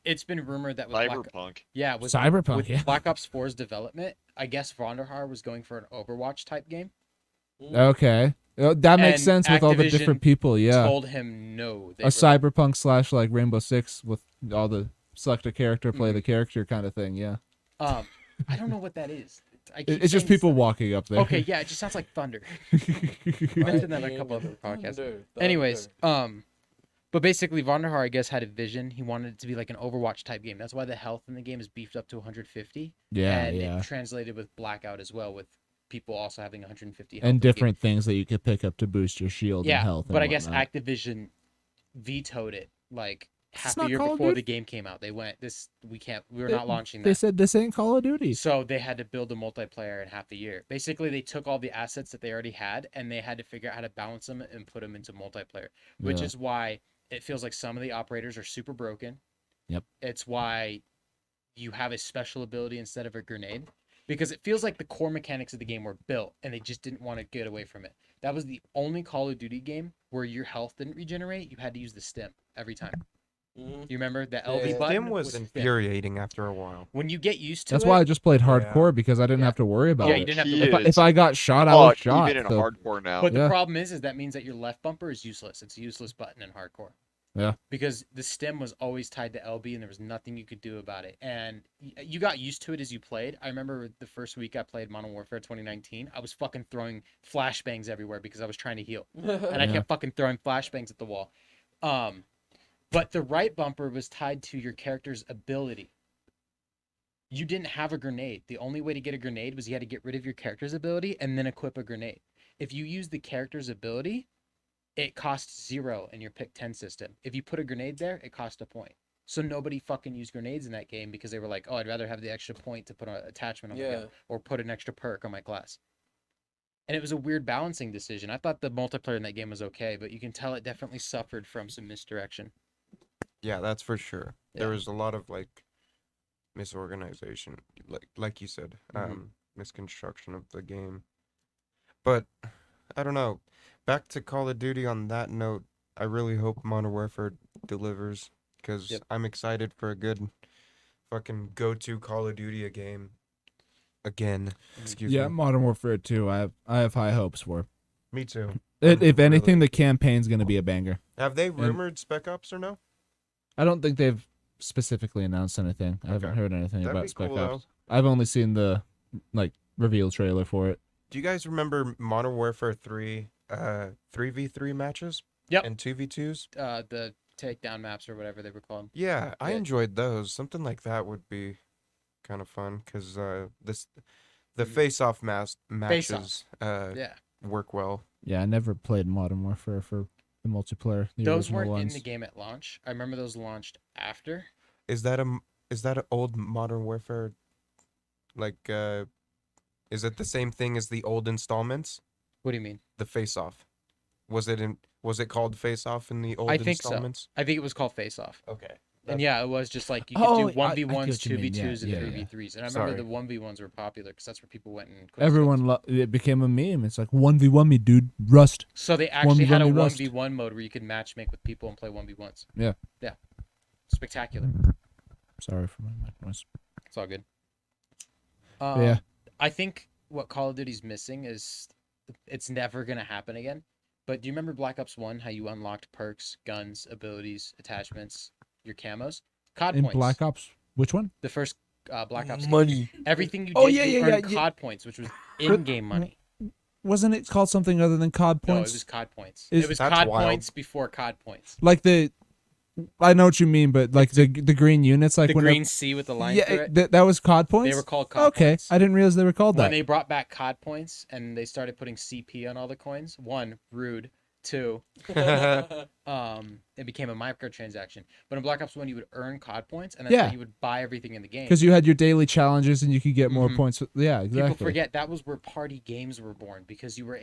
It's been rumored that with Black, Cyberpunk. yeah, with Cyberpunk. with Yeah. Black Ops 4's development, I guess Vonderhaar was going for an Overwatch type game. Okay, that makes And sense with all the different Activision people. Yeah, Told him no. They a were- Cyberpunk / like Rainbow Six with all the select a character, play Mm-hmm. the character kind of thing. Yeah, I don't know what that is. I keep it's just saying people walking up there. Okay, yeah, it just sounds like thunder. Mentioned that in a couple other podcasts. Anyways, but basically Vonderhaar, I guess, had a vision. He wanted it to be like an Overwatch type game. That's why the health in the game is beefed up to 150. Yeah, and yeah. it translated with Blackout as well, with people also having 150 health And in the game. different things that you could pick up to boost your shield Yeah, and health. but and I guess whatnot. Activision vetoed it like half not a year Call of before Duty. the game came out. They went, we're They- not launching They that. said this ain't Call of Duty. So they had to build a multiplayer in half a year. Basically, they took all the assets that they already had and they had to figure out how to balance them and put them into multiplayer, which Yeah. is why it feels like some of the operators are super broken. Yep. It's why you have a special ability instead of a grenade, because it feels like the core mechanics of the game were built and they just didn't want to get away from it. That was the only Call of Duty game where your health didn't regenerate. You had to use the stim every time. You remember the LB Yeah. button? Stim was stim. infuriating after a while. When you get used to That's it, why I just played Yeah. hardcore because I didn't Yeah. have to worry about Yeah, it. you didn't have to He look. If I got shot, I was shot. Even in so- hardcore now. But the Yeah. problem is that means that your left bumper is useless. It's a useless button in hardcore. Yeah. Because the stem was always tied to LB and there was nothing you could do about it. And you got used to it as you played. I remember the first week I played Modern Warfare 2019, I was fucking throwing flashbangs everywhere because I was trying to heal. And I Yeah. kept fucking throwing flashbangs at the wall. But the right bumper was tied to your character's ability. You didn't have a grenade. The only way to get a grenade was you had to get rid of your character's ability and then equip a grenade. If you use the character's ability, it costs 0 in your pick 10 system. If you put a grenade there, it costs a point. So nobody fucking used grenades in that game because they were like, oh, I'd rather have the extra point to put an attachment on my gun or put an extra perk on my class. And it was a weird balancing decision. I thought the multiplayer in that game was okay, but you can tell it definitely suffered from some misdirection. Yeah, that's for sure. Yeah. There was a lot of like misorganization, like you said, Mhm. misconstruction of the game. But I don't know. back to Call of Duty on that note, I really hope Modern Warfare delivers because Yep. I'm excited for a good fucking go-to Call of Duty game again. Excuse Yeah, me. Modern Warfare 2. I have high hopes for. Me too. If anything, really- the campaign's gonna be a banger. Have they rumored Spec Ops or no? I don't think they've specifically announced anything. I haven't Okay. heard anything That'd about be Spec cool, Ops. I've only seen the reveal trailer for it. Do you guys remember Modern Warfare 3 3v3 matches? Yep. And 2v2s? The takedown maps or whatever they were called. Yeah, I Yeah. enjoyed those. Something like that would be kind of fun because the Mhm. face-off Face-offs. matches Yeah. work well. Yeah, I never played Modern Warfare for the multiplayer. The Those original weren't ones. in the game at launch. I remember those launched after. Is that an old Modern Warfare? Like, is it the same thing as the old installments? What do you mean? The face-off. Was it called face-off in the old I think so. installments? I think it was called Face Off. Okay. And yeah, it was just like you could Oh, do I 1v1s, get what you mean. 2v2s, and Yeah, 3v3s. And I remember Sorry. the 1v1s were popular because that's where people went and quit Everyone, it became a meme. It's like 1v1 me, dude. Rust. So they actually had a 1v1 Rust. 1v1 mode where you could matchmake with people and play 1v1s. Yeah. Yeah. Spectacular. Sorry for my mic noise. It's all good. But yeah. I think what Call of Duty's missing is it's never going to happen again. But do you remember Black Ops 1, how you unlocked perks, guns, abilities, attachments, your camos? COD In points. Black Ops, which one? The first Black Ops game. Money. Everything you did, Oh, yeah, you yeah, earned yeah, yeah. COD points, which was in-game money. Wasn't it called something other than COD No, it points? was COD points. Is- It was That's COD wild. points before COD points. Like I know what you mean, but like the green units, like The whenever- green C with the line yeah, through it. that was COD points. They were called COD okay. points. I didn't realize they were called When that. they brought back COD points and they started putting CP on all the coins, one, rude. Two, it became a microtransaction. But in Black Ops 1, you would earn COD points, and that's Yeah. how you would buy everything in the game. Because you had your daily challenges and you could get more Mhm. points. Yeah, exactly. People forget that was where party games were born because you were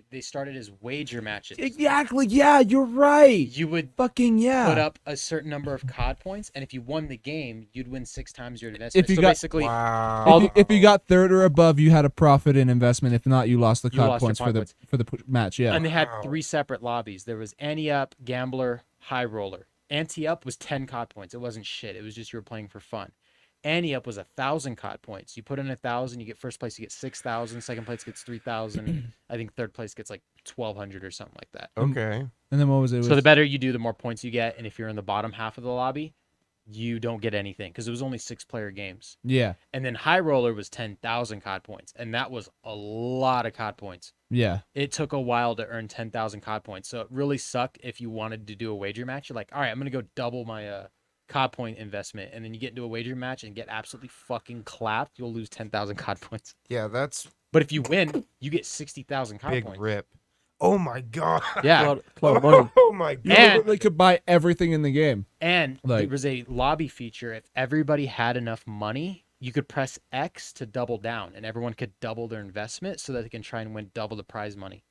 they started as wager matches. Exactly. Yeah, you're right. You would Fucking yeah. put up a certain number of COD points, and if you won the game, you'd win 6 times your investment. If you so got- basically, Wow. If you got third or above, you had a profit in investment. If not, you lost the You COD lost your points for COD the points. for the match. Yeah. and they had Wow. 3 separate lobbies. There was Ante-Up, Gambler, High Roller. Ante-Up was 10 COD points. It wasn't shit. It was just you were playing for fun. Ante-Up was 1,000 COD points. You put in 1,000, you get first place, you get 6,000. Second place gets 3,000. I think third place gets like 1,200 or something like that. Okay. And then what was it? So the better you do, the more points you get. And if you're in the bottom half of the lobby, you don't get anything because it was only 6-player games. Yeah. And then High Roller was 10,000 COD points, and that was a lot of COD points. Yeah. It took a while to earn 10,000 COD points, so it really sucked if you wanted to do a wager match. You're like, all right, I'm gonna go double my COD point investment, and then you get into a wager match and get absolutely fucking clapped. You'll lose 10,000 COD points. Yeah, that's But if you win, you get 60,000 COD big points. rip. Oh my god. Yeah, A lot of money. Oh my You god. And- literally could buy everything in the game. and there Like- was a lobby feature. If everybody had enough money, you could press X to double down, and everyone could double their investment so that they can try and win double the prize money.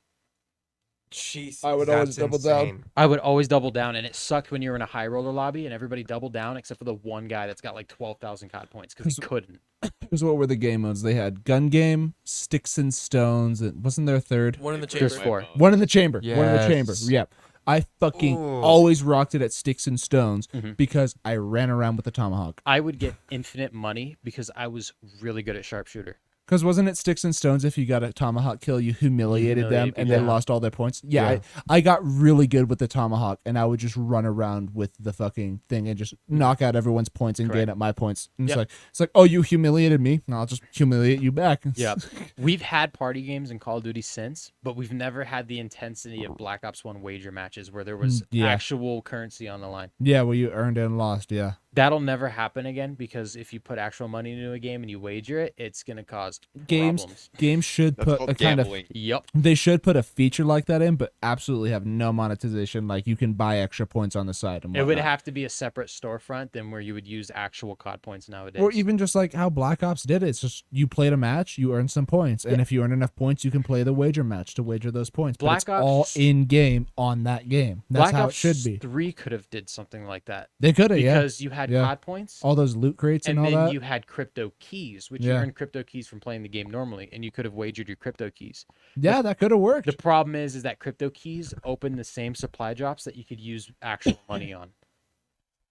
Jesus. I would always That's double down. insane. I would always double down, and it sucked when you were in a high roller lobby and everybody doubled down except for the one guy that's got like 12,000 COD points because he couldn't. Because what were the game modes? They had gun game, sticks and stones. And wasn't there a third? One in the chamber. There's 4. One in the chamber. One in the chamber. Yes. Yep. I fucking Ooh. always rocked it at sticks and stones Mhm. because I ran around with the tomahawk. I would get infinite money because I was really good at sharpshooter. Because wasn't it sticks and stones? If you got a tomahawk kill, you humiliated them humiliated and they people. lost all their points. Yeah, Yeah. I got really good with the tomahawk, and I would just run around with the fucking thing and just knock out everyone's points and gain Correct. up my points. And Yep. it's like, oh, you humiliated me. I'll just humiliate you back. Yep. We've had party games in Call of Duty since, but we've never had the intensity of Black Ops 1 wager matches where there was Yeah. actual currency on the line. Yeah, well, you earned and lost. Yeah. That'll never happen again because if you put actual money into a game and you wager it, it's going to cause problems. Games should That's put called a kind of gambling. Yep. they should put a feature like that in, but absolutely have no monetization. Like you can buy extra points on the side. And It would whatnot. have to be a separate storefront than where you would use actual COD points nowadays. Or even just like how Black Ops did it. It's just you played a match, you earn some points, and if you earn enough points, you can play the wager match to wager those points. But Black it's Ops- all in game on that game. That's Black how Ops it should be. 3 could have did something like that They could have, yeah. because you had had Yeah. COD points, All those loot crates and, and all then that. you had crypto keys, which you Yeah. earned crypto keys from playing the game normally, and you could have wagered your crypto keys. Yeah, that could have worked. The problem is that crypto keys open the same supply drops that you could use actual money on.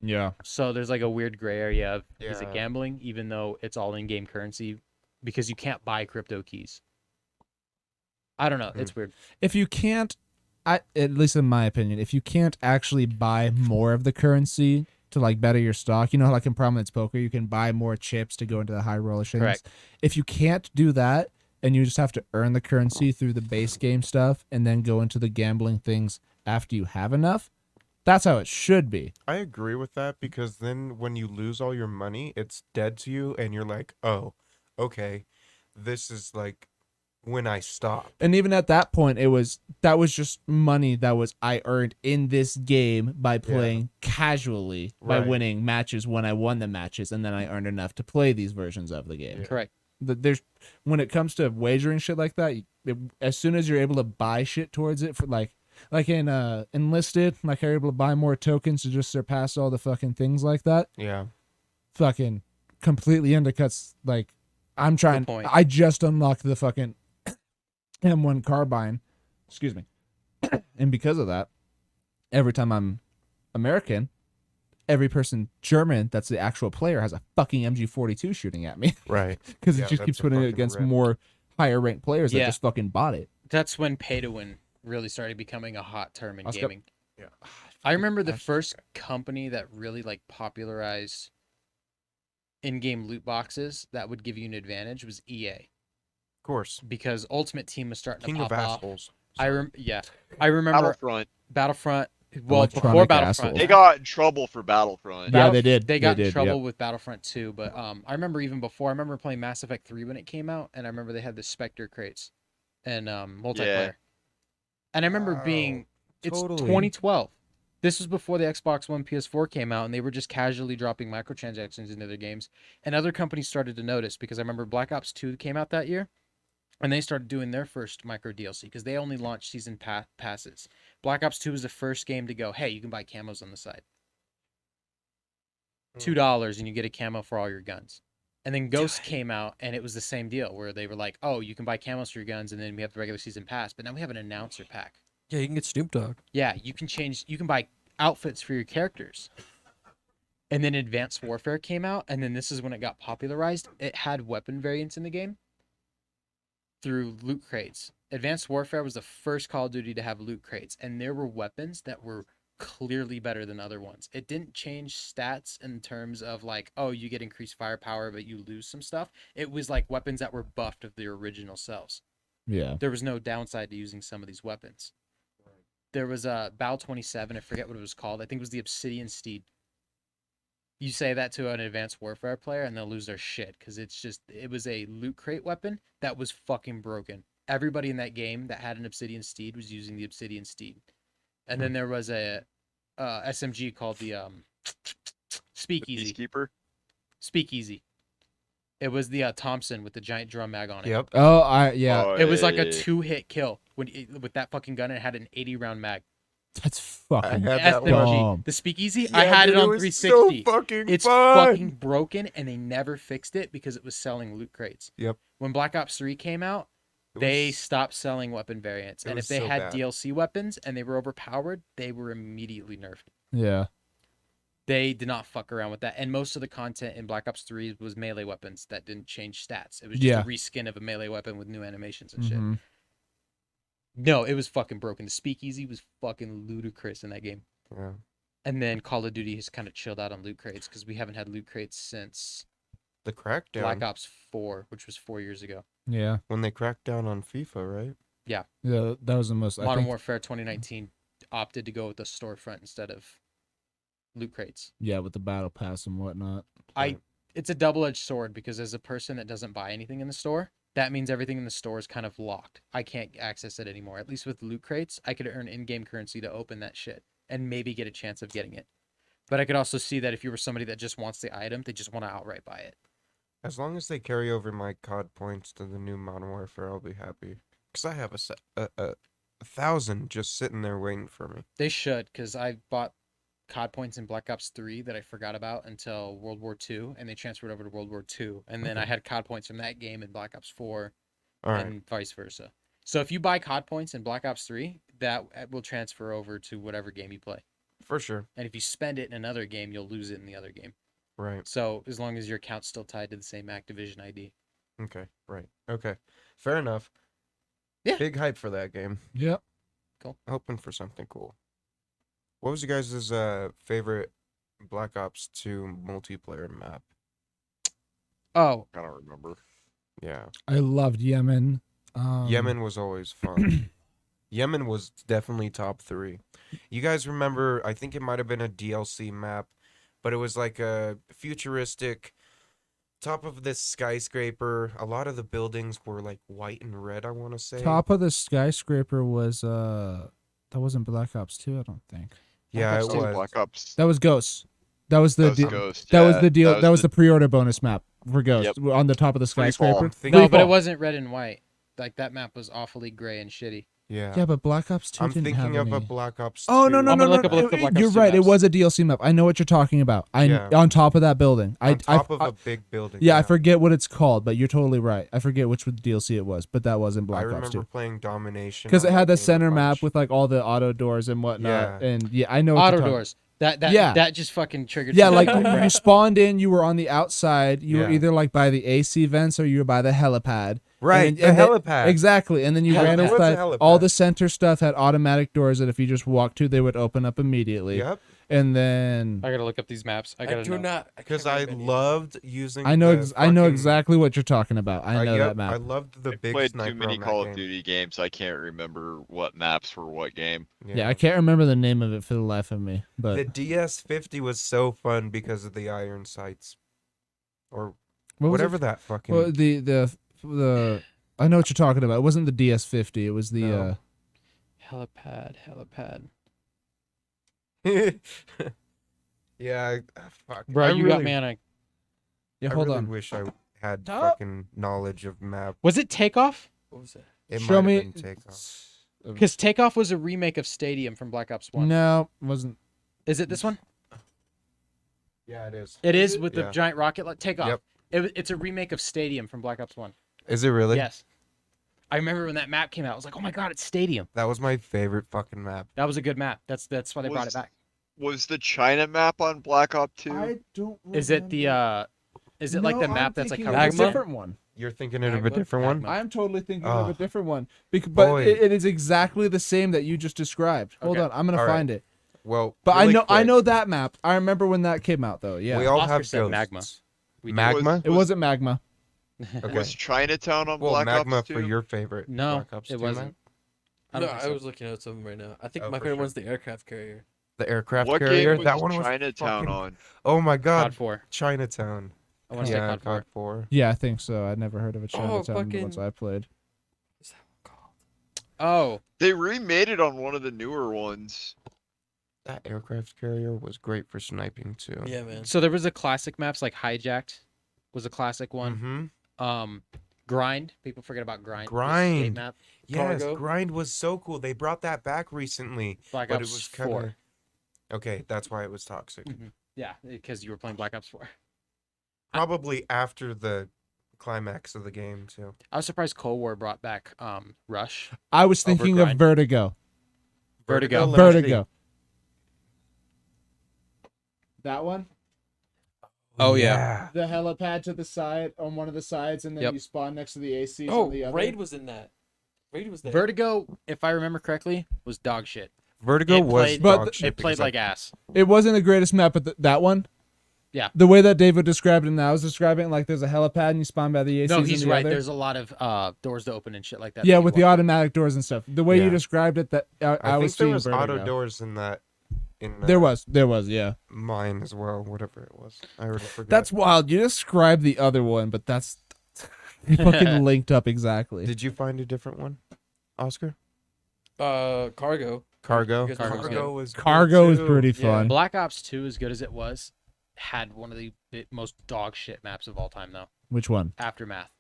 Yeah. So there's like a weird gray area of is it Yeah. gambling, even though it's all in-game currency, because you can't buy crypto keys. I don't know. It's weird. If you can't, at least in my opinion, if you can't actually buy more of the currency to like better your stock, you know, like in Prominence Poker, you can buy more chips to go into the high roller things. Correct. If you can't do that, and you just have to earn the currency through the base game stuff, and then go into the gambling things after you have enough, that's how it should be. I agree with that because then when you lose all your money, it's dead to you, and you're like, oh, okay, this is like when I stop. And even at that point, that was just money that was I earned in this game by playing casually, by Right. winning matches when I won the matches, and then I earned enough to play these versions of the game. Yeah. Correct. There's when it comes to wagering shit like that, as soon as you're able to buy shit towards it for like in Enlisted, like you're able to buy more tokens to just surpass all the fucking things like that. Yeah. Fucking completely undercuts. Like I'm trying. point. I just unlocked the fucking M1 carbine. Excuse me. And because of that, every time I'm American, every person German that's the actual player has a fucking MG42 shooting at me Right. because Yeah, it just that's keeps a putting it fucking against rip. more higher ranked players that Yeah. just fucking bought it. That's when pay to win really started becoming a hot term in Oscar? gaming. Yeah. I remember the first company that really like popularized in-game loot boxes that would give you an advantage was EA, Of course. because Ultimate Team was starting King to of pop off. assholes. I remember Battlefront. Battlefront. Well, before Electronic Battlefront, assholes. They got in trouble for Battlefront. Yeah, they did. They got They in did, trouble yep. with Battlefront 2, but I remember even before. I remember playing Mass Effect 3 when it came out, and I remember they had the Spectre crates and multiplayer. And I remember being, it's totally. 2012. This was before the Xbox One, PS4 came out, and they were just casually dropping microtransactions into their games. And other companies started to notice, because I remember Black Ops 2 came out that year, and they started doing their first micro DLC because they only launched season passes. Black Ops 2 was the first game to go, hey, you can buy camos on the side. $2 and you get a camo for all your guns. And then Ghost came out, and it was the same deal where they were like, oh, you can buy camos for your guns, and then we have the regular season pass. But now we have an announcer pack. Yeah, you can get Snoop Dogg. Yeah, you can buy outfits for your characters. And then Advanced Warfare came out, and then this is when it got popularized. It had weapon variants in the game through loot crates. Advanced Warfare was the first Call of Duty to have loot crates, and there were weapons that were clearly better than other ones. It didn't change stats in terms of like, oh, you get increased firepower, but you lose some stuff. It was like weapons that were buffed of their original selves. Yeah. There was no downside to using some of these weapons. There was a Battle 27, I forget what it was called. I think it was the Obsidian Steed. You say that to an Advanced Warfare player and they'll lose their shit because it was a loot crate weapon that was fucking broken. Everybody in that game that had an Obsidian Steed was using the Obsidian Steed. And then there was a SMG called the Speakeasy. Peacekeeper. Speakeasy. It was the Thompson with the giant drum mag on it. Yep. Oh, yeah. Oh, It was like yeah, a yeah, yeah. 2-hit kill with that fucking gun. And it had an 80-round mag. That's fucking I had that SMG. one. dumb. The Speakeasy, Yeah, I had dude, it on was 360. So fucking It's fun. fucking broken, and they never fixed it because it was selling loot crates. Yep. When Black Ops 3 came out, It they was- stopped selling weapon variants. it And if was they so had bad. DLC weapons and they were overpowered, they were immediately nerfed. Yeah. They did not fuck around with that. And most of the content in Black Ops 3 was melee weapons that didn't change stats. It was just Yeah. a reskin of a melee weapon with new animations and shit. Mhm. No, it was fucking broken. The Speakeasy was fucking ludicrous in that game. Yeah. And then Call of Duty has kind of chilled out on loot crates because we haven't had loot crates since The crackdown. Black Ops 4, which was 4 years ago. Yeah. When they cracked down on FIFA, right? Yeah. That was the most. I Modern think, Warfare 2019 opted to go with the storefront instead of loot crates. yeah, with the battle pass and whatnot. It's a double-edged sword because as a person that doesn't buy anything in the store, that means everything in the store is kind of locked. I can't access it anymore. At least with loot crates, I could earn in-game currency to open that shit and maybe get a chance of getting it. But I could also see that if you were somebody that just wants the item, they just want to outright buy it. As long as they carry over my COD points to the new Modern Warfare, I'll be happy. Because I have a 1,000 just sitting there waiting for me. They should, because I bought COD points in Black Ops 3 that I forgot about until World War II, and they transferred over to World War II. And then I Okay. had COD points from that game in Black Ops 4 All right. and vice versa. So if you buy COD points in Black Ops 3, that will transfer over to whatever game you play. For sure. And if you spend it in another game, you'll lose it in the other game. Right. So as long as your account's still tied to the same Activision ID. Okay. Right. Okay. Fair enough. Yeah. Big hype for that game. Yep. Hoping for something cool. What was you guys' favorite Black Ops 2 multiplayer map? Oh, I don't remember. Yeah. I loved Yemen. Yemen was always fun. Yemen was definitely top 3. You guys remember, I think it might have been a DLC map, but it was like a futuristic top of this skyscraper. A lot of the buildings were like white and red, I want to say. Top of the skyscraper was that wasn't Black Ops 2, I don't think. Yeah, Black it Ops 2. was. Black Ops. That was Ghosts. That was the That was deal. Ghost. That was yeah, the deal. That was the pre-order bonus map for Ghost on the top of the Free skyscraper. fall. I'm thinking- no, but Freefall. it wasn't red and white. Like that map was awfully gray and shitty. Yeah. Yeah, but Black Ops 2 I'm didn't thinking have of a any. Black Ops 2. Oh no no I'm no gonna no! look up a list of Black Ops You're 2 right. It maps. was a DLC map. I know what you're talking about. Yeah. On top of that building. On top of a big building. Yeah, I forget what it's called, but you're totally right. I forget which DLC it was, but that wasn't I Black Ops remember 2. playing Domination. Because it on had that the game a center map bunch. with like all the auto doors and whatnot. Yeah. And yeah, I know what Auto you're talking- doors. That Yeah. that just fucking triggered. Yeah, some like mental you crap. spawned in, you were on the outside. You were Yeah. either like by the AC vents or you were by the helipad. Right, And the then- helipad. Exactly. And then you Yeah, ran there was a outside. helipad. All the center stuff had automatic doors that if you just walked to, they would open up immediately. Yep. And then I gotta look up these maps. I I gotta do know. not. Because can't I remember any. loved using. I know the I know fucking- exactly what you're talking about. I know yep, that map. I loved the I big played sniper too many on that Call game. of Duty games. I can't remember what maps were what game. Yeah, I can't remember the name of it for the life of me. But The DS50 was so fun because of the iron sights, or what was whatever it? that fucking. Well, the I know what you're talking about. It wasn't the DS50. It was the No. Helipad. Yeah, fuck. Bro, I you really, got me on a. Yeah, I hold really on. wish I had Stop. fucking knowledge of map. Was it Takeoff? What was that? It Show might me. have been Takeoff. Because Takeoff was a remake of Stadium from Black Ops 1. No, it wasn't. Is it this one? Yeah, it is. It is with the Yeah. giant rocket. Takeoff. Yep. It's a remake of Stadium from Black Ops 1. Is it really? Yes. I remember when that map came out. I was like, oh my god, it's Stadium. That was my favorite fucking map. That was a good map. That's why they brought it Was- back. Was the China map on Black Ops 2? don't. Is it the Is it like the map that's like a covered in Magma? different one? You're thinking of a Magma? different one? Magma. I'm totally thinking Oh. of a different one. But Boy. it is exactly the same that you just described. Hold Okay. on, I'm gonna All right. find it. Well, But really I quick, know that map. I remember when that came out though. Yeah. We all Oscar have said ghosts. Magma. We did. Magma? It wasn't Magma. Okay. Was Chinatown on Well, Black Magma Ops 2? for your favorite. No, Black Ops it 2 wasn't. map? I No, don't think I so. was looking at something right now. I think Oh, my for favorite sure. one's the aircraft carrier. The aircraft What carrier. game was That one was Chinatown fucking- on? Oh my COD god, 4. Chinatown. I want to say Yeah, COD 4. COD 4. Yeah, I think so. I'd never heard of a Chinatown the ones fucking- I played. What's that one called? Oh, They remade it on one of the newer ones. That aircraft carrier was great for sniping too. Yeah, man. so there was a classic maps like Hijacked was a classic one. Mm-hmm. Grind. People forget about Grind. the Grind. skate map. Yes, Cargo. Grind was so cool. They brought that back recently, Black but Ops it was 4. kind of okay. That's why it was toxic. Yeah, because you were playing Black Ops 4. Probably after the climax of the game too. I was surprised Cold War brought back Rush. I was Over thinking of Grind. Vertigo. Vertigo. let me see. Vertigo. That one? Oh, yeah. The helipad to the side on one of the sides, and then Yep. you spawn next to the ACs Oh, on the other. Raid was in that. Raid was there. Vertigo, if I remember correctly, was dog shit. Vertigo It was played- dog But shit It played because I- like ass. It wasn't the greatest map, but that one. Yeah. The way that David described it, and I was describing it like there's a helipad and you spawn by the ACs. No, on he's the right. other. There's a lot of doors to open and shit like that. Yeah, that with you the walk automatic doors and stuff. The way Yeah. you described it, that I I was think there seeing was Vertigo. auto doors in that. In There was, yeah. mine as well. Whatever it was, I already forgot. That's wild. You described the other one, but that's they fucking linked up exactly. Did you find a different one, Oscar? Cargo. Cargo. Because Cargo's Cargo was good Cargo is too. pretty Yeah. fun. Black Ops 2, as good as it was, had one of the most dog shit maps of all time, though. Which one? Aftermath.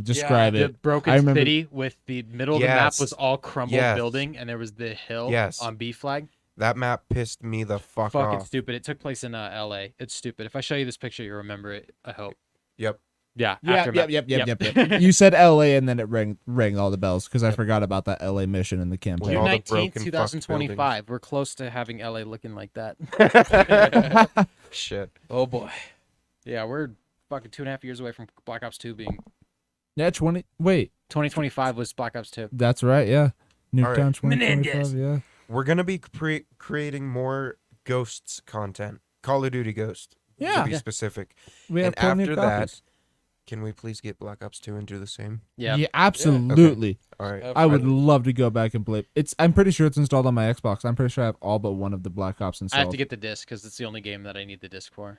Describe The it. broken I remember- city with the middle of the map Yes. was all crumbled Yes. building, and there was the hill Yes. on B flag. That map pissed me the fuck Fucking off. stupid. It took place in L.A. It's stupid. If I show you this picture, you remember it. I hope. Yep. Yeah. Yep. Aftermath. You said L.A. and then it rang all the bells because I forgot about that L.A. mission in the campaign. all June the 19th, broken, fucked 2025. We're close to having LA looking like that. Shit. Oh boy. Yeah, we're fucking 2.5 years away from Black Ops 2 being. Yeah, 20. Wait, 2025 was Black Ops 2. that's right. Yeah, All right. Nuketown 2025. Menendez. Yeah. We're gonna be creating more Ghosts content. Call of Duty Ghost. Yeah. To be Yeah. specific. We have And plenty after of that, copies. Can we please get Black Ops 2 and do the same? Yeah. Yeah, absolutely. All right. I would love to go back and play. I'm pretty sure it's installed on my Xbox. I'm pretty sure I have all but one of the Black Ops I installed. have to get the disc because it's the only game that I need the disc for.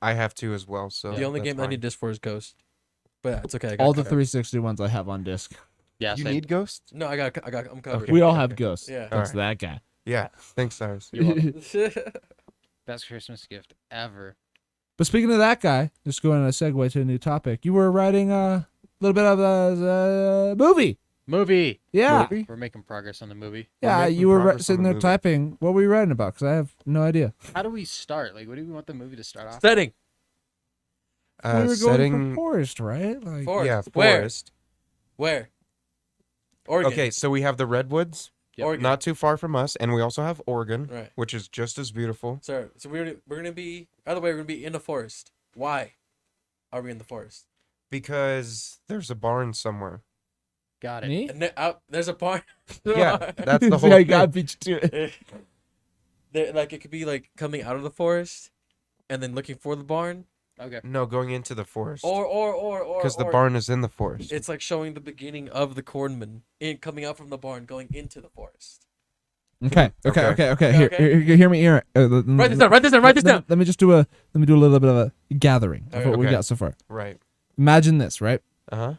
I have to as well. So The only that's game I fine. need this for is Ghost. But yeah, it's okay. I got all it the covered. 360 ones I have on disc. Yeah. You same. need Ghost? No, I'm covered. We all have ghosts. Yeah. That's All that guy. Yeah. Thanks, Cyrus. You're welcome. Best Christmas gift ever. But speaking of that guy, just going on a segue to a new topic. You were writing a little bit of a movie. Movie. Yeah. Movie? We're making progress on the movie. Yeah, making you were progress on sitting the there movie. typing. What were you writing about? Because I have no idea. How do we start? Like, what do we want the movie to start off? Setting. we were going Setting. for forest, right? Like, Forest. Yeah, Where? forest. Where? Oregon. Okay, so we have the redwoods, Yep. Oregon. not too far from us, and we also have Oregon, Right. which is just as beautiful. So we're gonna be either way. We're gonna be in the forest. Why are we in the forest? Because there's a barn somewhere. Got it. me? And there's a barn. Yeah, that's the See whole how you thing. got beat to it. Like it could be like coming out of the forest, and then looking for the barn, Okay. No, going into the forest. or Because the barn is in the forest. It's like showing the beginning of the cornman in coming out from the barn, going into the forest. Okay. Okay. Hear me. Write this down. Write this down. Write this down. Let me do a little bit of a gathering of Okay. what we Okay. got so far. Right. Imagine this, right? Uh-huh.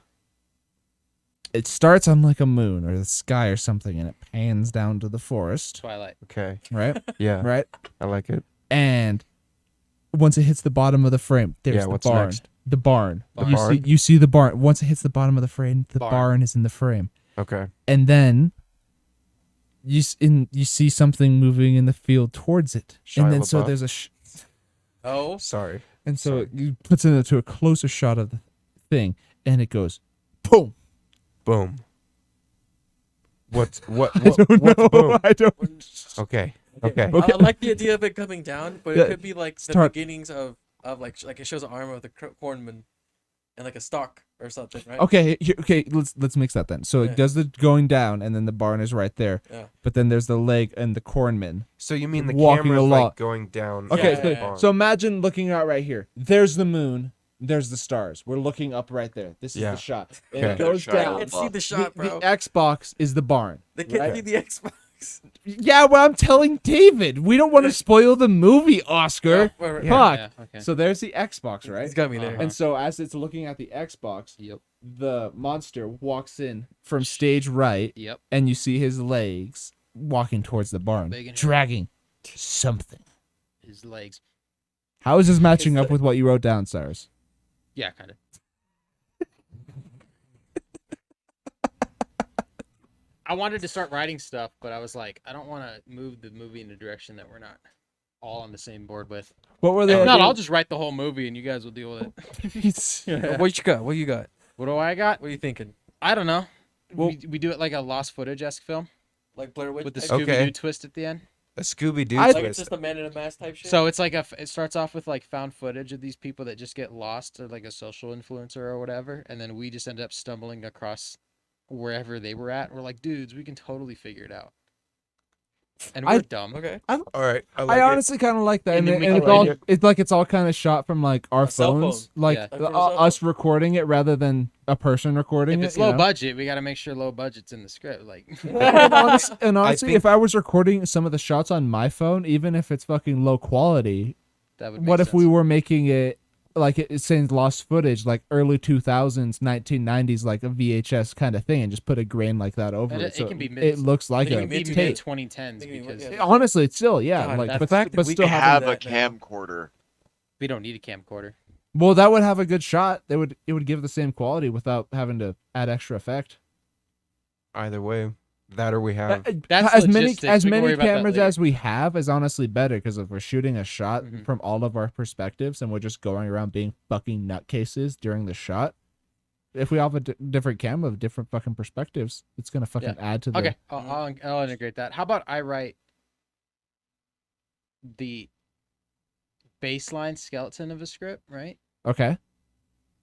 It starts on like a moon or the sky or something, and it pans down to the forest, Twilight. Okay. right? Yeah, Right. I like it. And once it hits the bottom of the frame, there's Yeah, the what's barn. next? The barn. The you barn? you see the barn. Once it hits the bottom of the frame, the Barn. barn is in the frame. Okay. And then you see something moving in the field towards it. Shia and then so LaBeouf? there's a Oh, Sorry. and so it puts it into a closer shot of the thing, and it goes boom. Boom. What I don't what's know. boom? I don't. Okay. Okay. Okay. I like the idea of it coming down, but Yeah, it could be like the start- beginnings of like it shows an arm of the cornman and like a stalk or something, right? Okay, okay, let's mix that then. So Yeah. it does the going down, and then the barn is right there. Yeah. But then there's the leg and the cornman. So you mean the Walking camera's along. like going down? Okay, Yeah, the yeah, yeah. barn. so imagine looking out right here. There's the moon. There's the stars. We're looking up right there. This is Yeah. the shot. And Okay. it goes Shut I down. can't see the shot, bro. The Xbox is the barn. They can't right? see the Xbox. Yeah, well, I'm telling David. We don't want to spoil the movie, Oscar. Right. Fuck. Yeah. Okay. So there's the Xbox, right? He's got me there. Uh-huh. And so as it's looking at the Xbox, Yep. the monster walks in from stage right, Yep. and you see his legs walking towards the barn, Big and dragging something. His legs. How is this matching His up with what you wrote down, Cyrus? Yeah, kind of. I wanted to start writing stuff, but I was like, I don't want to move the movie in a direction that we're not all on the same board with. What were If not, I'll just write the whole movie and you guys will deal with it. What you got? What you got? What do I got? What are you thinking? I don't know. Well- we do it like a lost footage-esque film Like Blair Witch? with the type? Scooby-Doo Okay. twist at the end. A Scooby Doo I- Like it's twist. just a man in a mask type shit. So it's like it starts off with like found footage of these people that just get lost, or like a social influencer or whatever, and then we just end up stumbling across wherever they were at. We're like, dudes, we can totally figure it out. And we're I- dumb. okay. All right. I like I it. honestly kind of like that, And and, then we and can it's all write it's like it's all kind of shot from like our A cell phones, phone. like Yeah. Like from a cell us recording it rather than a person recording If it. it's you low know? budget, we got to make sure low budget's in the script. Like, And honestly, think- if I was recording some of the shots on my phone, even if it's fucking low quality, that would. Make what if we sense. were making it like it's saying lost footage, like early 2000s, 1990s, like a VHS kind of thing, and just put a grain like that over And it, it so can be it looks like it a can be Maybe tape. mid 2010s Think we- because yeah. Honestly, it's still God, like, that's but stupid. We still can have Have a that now. camcorder. we don't need a camcorder. well, that would have a good shot. It would give the same quality without having to add extra effect. Either way. That or we have. That's as many logistics. We can worry about that cameras later. as we have is honestly better, because if we're shooting a shot Mhm. from all of our perspectives and we're just going around being fucking nutcases during the shot, if we all have a different camera with different fucking perspectives, it's gonna fucking add to the. Okay, I'll integrate that. How about I write the baseline skeleton of a script, right? Okay.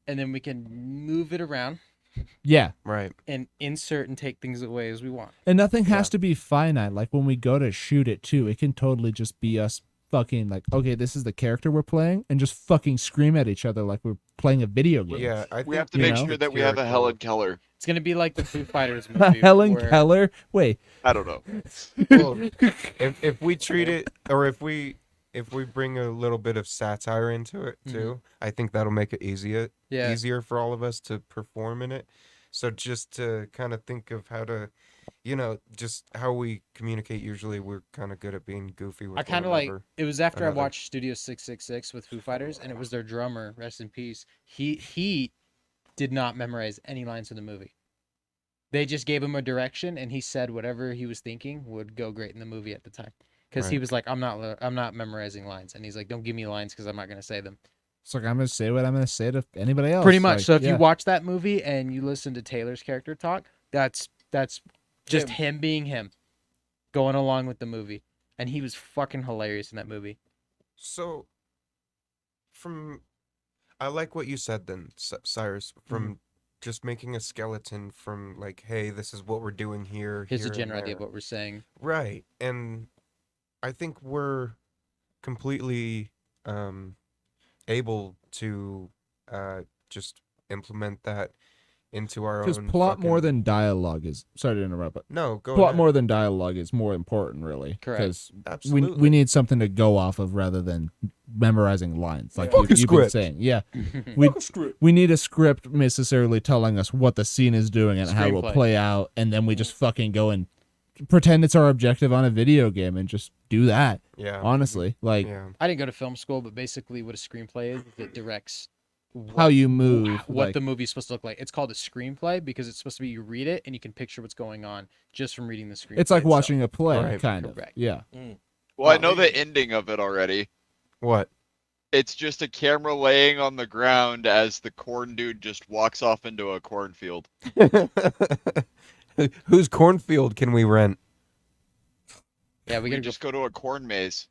And then we can move it around Yeah, Right. and insert and take things away as we want. and nothing has Yeah. to be finite. Like when we go to shoot it too, it can totally just be us fucking like, okay, this is the character we're playing, and just fucking scream at each other like we're playing a video game. Yeah, I We have think to you make know? sure that we have a Helen Keller. It's gonna be like the Foo Fighters movie. Helen where- Keller. Wait. I don't know. Well, if we treat it, or if we bring a little bit of satire into it too, I think that'll make it Yeah. easier for all of us to perform in it. So just to kind of think of how to, just how we communicate. Usually, we're kind of good at being goofy with I kind of one like another. it was after I another. watched Studio 666 with Foo Fighters, and it was their drummer, rest in peace. He did not memorize any lines in the movie. They just gave him a direction, and he said whatever he was thinking would go great in the movie at the time. Because he Right. was like, I'm not memorizing lines, and he's like, don't give me lines because I'm not gonna say them. It's like I'm gonna say what I'm gonna say to anybody else. Pretty much. Like, So if yeah. you watch that movie and you listen to Taylor's character talk, that's just him being him, going along with the movie, and he was fucking hilarious in that movie. So, I like what you said then, Cyrus. From just making a skeleton from like, hey, this is what we're doing here. Here's a here, and general idea of there. what we're saying. Right, and I think we're completely able to just implement that into our Because own. plot more fucking- than dialogue is. Sorry to interrupt, but no, go plot ahead. more than dialogue is more important, really. Correct. Because Absolutely. we need something to go off of rather than memorizing lines, like Fuck a you've been script. saying. Yeah, we need a script necessarily telling us what the scene is doing and how it will Screenplay. play out, and then we just fucking go and pretend it's our objective on a video game and just do that. Yeah. Honestly, like Yeah. I didn't go to film school, but basically what a screenplay is, it directs how you move, what like, the movie's supposed to look like. It's called a screenplay because it's supposed to be you read it and you can picture what's going on just from reading the screenplay. it's like itself. watching a play, Right. kind of. Correct. Yeah. Well, I Oh, know there the ending of it already. What? It's just a camera laying on the ground as the corn dude just walks off into a cornfield. Whose cornfield can we rent? Yeah, we We can just go to a corn maze.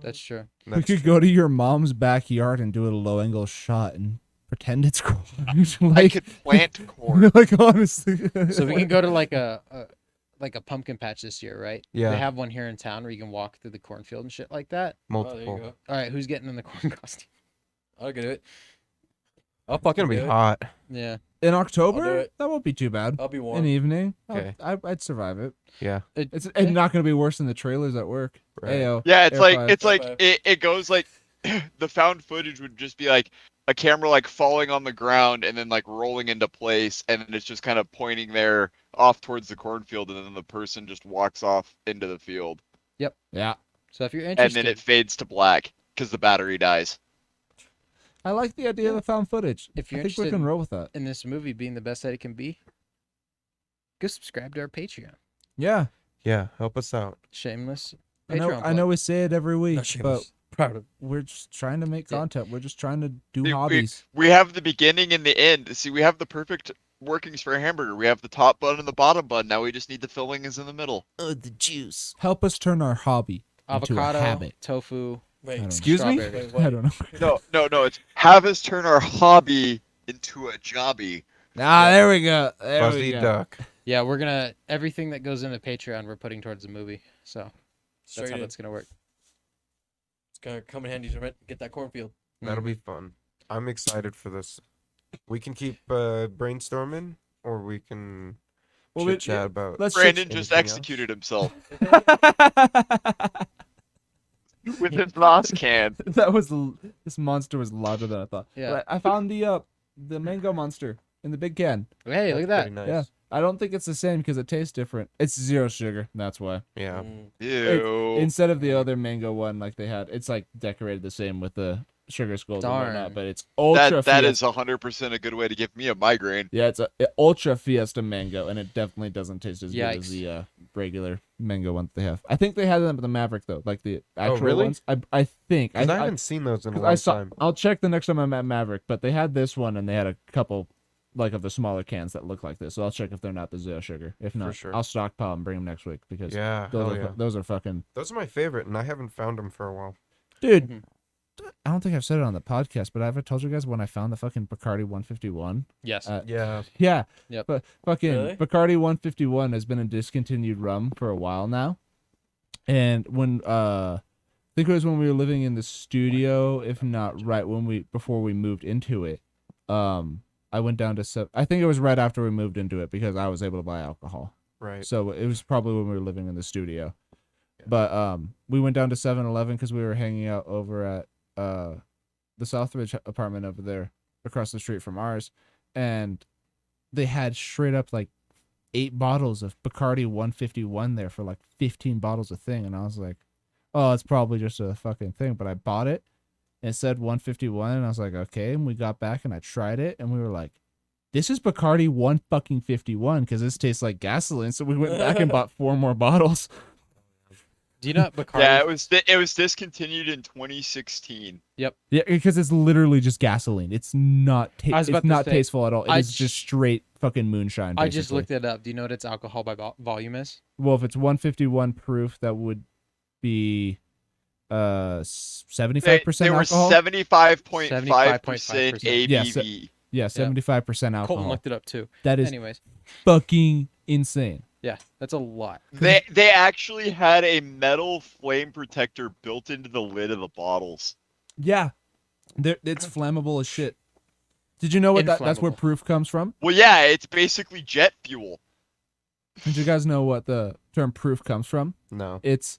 That's true. We could go to your mom's backyard and do a low angle shot and pretend it's corn. I like, could plant corn. like honestly. So we can go to like a pumpkin patch this year, right? Yeah. They have one here in town where you can walk through the cornfield and shit like that. Oh, there you Multiple. go. All right, who's getting in the corn costume? I'll get it. I'll It's fucking gonna be do it. hot. Yeah. In I'll do October, it. that won't be too bad. I'll be In warm. the evening, Okay. I'd survive it. Yeah. It's not going to be worse than the trailers at work. Right. Ayo. Yeah, it's Air like five. it's like Five. it goes like the found footage would just be like a camera like falling on the ground and then like rolling into place, and then it's just kind of pointing there off towards the cornfield, and then the person just walks off into the field, Yeah. So if you're and interested, then it fades to black because the battery dies. I like the idea of the found footage. If you're I think we interested can roll with that. in this movie being the best that it can be, go subscribe to our Patreon. Yeah. Yeah. Help us out. Shameless. I know, Patreon I know we say it every week, Not but shameless. Proud of. we're just trying to make Yeah. content. We're just trying to do We- hobbies. We have the beginning and the end. See, we have the perfect workings for a hamburger. We have the top bun and the bottom bun. Now we just need the fillings in the middle. Oh, the juice. Help us turn our hobby into Avocado, a habit. tofu. I Wait, don't know. Excuse me? strawberry. Wait, I don't know. No. It's have us turn our hobby into a jobby. Ah, there we go. There Fuzzy we go. duck. Yeah, we're gonna everything that goes into Patreon, we're putting towards the movie. So that's Straight how in. that's gonna work. It's gonna come in handy to get that cornfield. That'll be fun. I'm excited for this. We can keep brainstorming, or we can Well, chit chat about. Let's Brandon just anything else? executed himself just- with his Nos can. that was this monster was larger than I thought. Yeah. But I found the mango monster in the big can. Hey, look at That's that. pretty Yeah. nice. I don't think it's the same because it tastes different. It's 0 sugar. That's why. Yeah. Ew. Instead of the other mango one like they had, it's like decorated the same with the sugar skulls and Darn. whatnot, but it's ultra That Fiesta. is 100% a good way to give me a migraine. Yeah, it's a ultra Fiesta mango, and it definitely doesn't taste as good Yikes. as the regular mango ones they have. I think they had them at the Maverick though, like the actual really? ones. I think 'Cause I haven't seen those in a 'cause long I saw. time. I'll check the next time I'm at Maverick, but they had this one, and they had a couple like of the smaller cans that look like this. So I'll check if they're not the zero sugar. If not, sure. I'll stockpile and bring them next week because Yeah, those hell are yeah. those are fucking Those are my favorite, and I haven't found them for a while. dude. Mhm. I don't think I've said it on the podcast, but I've told you guys when I found the fucking Bacardi 151. Yes. Yeah. Yeah. Yep. But fucking Really? Bacardi 151 has been a discontinued rum for a while now. And when I think it was when we were living in the studio, if not right before we moved into it. I went down to I think it was right after we moved into it because I was able to buy alcohol. Right. So it was probably when we were living in the studio. But we went down to 7-Eleven because we were hanging out over at the Southridge apartment over there across the street from ours, and they had straight up like 8 bottles of Bacardi 151 there for like 15 bottles a thing, and I was like, oh, it's probably just a fucking thing, but I bought it and it said 151, and I was like, okay, and we got back and I tried it, and we were like, this is Bacardi 151 because this tastes like gasoline, so we went back and bought 4 more bottles. Do you know what Bacardi? Yeah, it was discontinued in 2016. Yeah, because it's literally just gasoline. It's not I was about it's to not say, tasteful at all. I It's just straight fucking moonshine. I just basically. looked it up. Do you know what its alcohol by volume is? Well, if it's 151 proof, that would be 75% They were alcohol. 75.5% ABV. Yeah, yeah, 75% alcohol. Colton looked it up too. That is Anyways, fucking insane. yeah, that's a lot. They actually had a metal flame protector built into the lid of the bottles. Yeah, it's flammable as shit. Did you know what that's where Inflammable. proof comes from? Well, yeah, it's basically jet fuel. Did you guys know what the term proof comes from? No. It's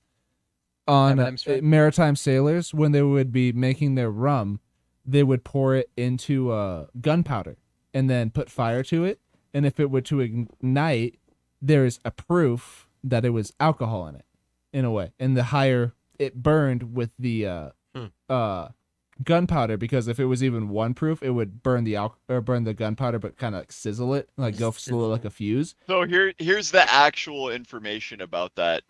on M&M's, right? maritime sailors when they would be making their rum, they would pour it into gunpowder and then put fire to it, and if it were to ignite, there is a proof that it was alcohol in it, in a way, and the higher it burned with the gunpowder, because if it was even 1 proof, it would burn burn the gunpowder, but kind of like sizzle it, like go slow like a fuse. So here's the actual information about that.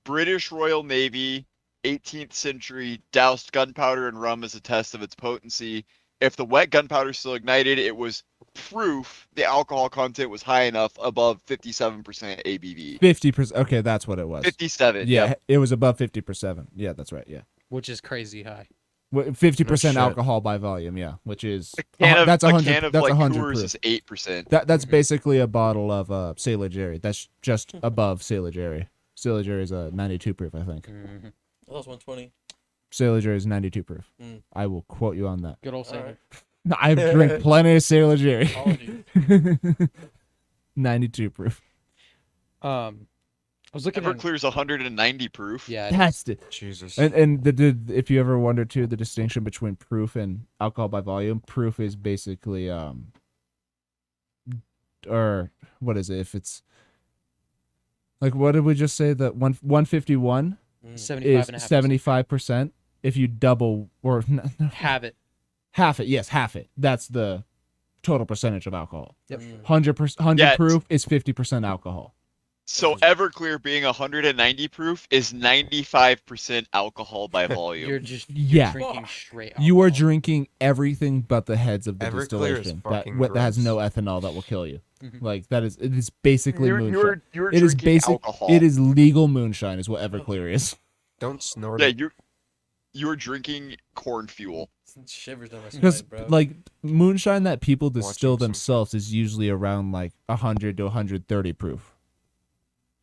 British Royal Navy, 18th century, doused gunpowder in rum as a test of its potency. If the wet gunpowder still ignited, it was proof the alcohol content was high enough, above 57% ABV. 50%. Okay, that's what it was. 57. Yeah, Yep. it was above 50%. Yeah, that's right. Yeah. Which is crazy high. 50% shit. alcohol by volume, yeah, which is That's that's a 100. can of That's like 100 Coors proof. is 8%. That's basically a bottle of Sailor Jerry. That's just above Sailor Jerry. Sailor Jerry is a 92 proof, I think. Mhm. That was 120. Sailor Jerry is 92 proof. Mm. I will quote you on that. Good old All Sailor. right. I've drank plenty of Sailor Jerry. Apologies. 92 proof. I was looking at Everclear's 190 proof. yeah. That's it. Jesus. And if you ever wonder too, the distinction between proof and alcohol by volume, proof is basically or what is it? If it's like, what did we just say? That 151 Mm. 75 is and a half. 75%. If you double or Have it. half it, yes, half it. That's the total percentage of alcohol. Yep. Mm. 100 Yeah, proof is 50% alcohol. So Everclear being 190 proof is 95% alcohol by volume. You're just Yeah. drinking straight. You are alcohol. drinking everything but the heads of the Everclear is distillation fucking that has gross. no ethanol that will kill you. Mhm. Like it is basically moonshine. You're It is drinking basic. alcohol. It is legal moonshine, is what Everclear is. Don't snort Yeah, it. you're drinking corn fuel. Sends shivers down my Because spine, bro. like moonshine that people distill Watching some- themselves is usually around like 100 to 130 proof,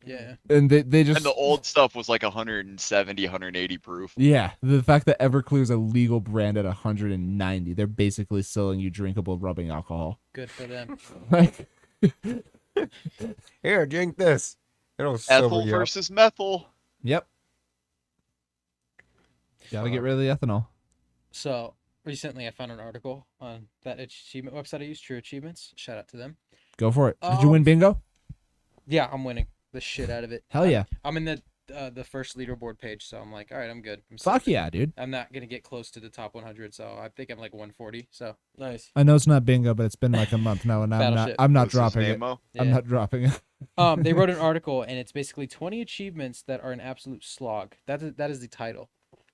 Yeah. and they just And the old stuff was like 170, 180 proof. yeah. The fact that Everclear is a legal brand at 190, they're basically selling you drinkable rubbing alcohol. Good for them. Like Here, drink this. It'll sober Ethyl you up. versus methyl. yep. Gotta get rid of the ethanol. So recently, I found an article on that achievement website I use, True Achievements. Shout out to them. Go for it. Did you win bingo? Yeah, I'm winning the shit out of it. Hell yeah. I'm in the the first leaderboard page, so I'm like, all right, I'm good. Fuck yeah, dude. I'm not gonna get close to the top 100, so I think I'm like 140. So Nice. I know it's not bingo, but it's been like a month now, and Battleship. I'm not What's his dropping name, it. Mo? I'm yeah. not dropping it. They wrote an article, and it's basically 20 achievements that are an absolute slog. That is the title.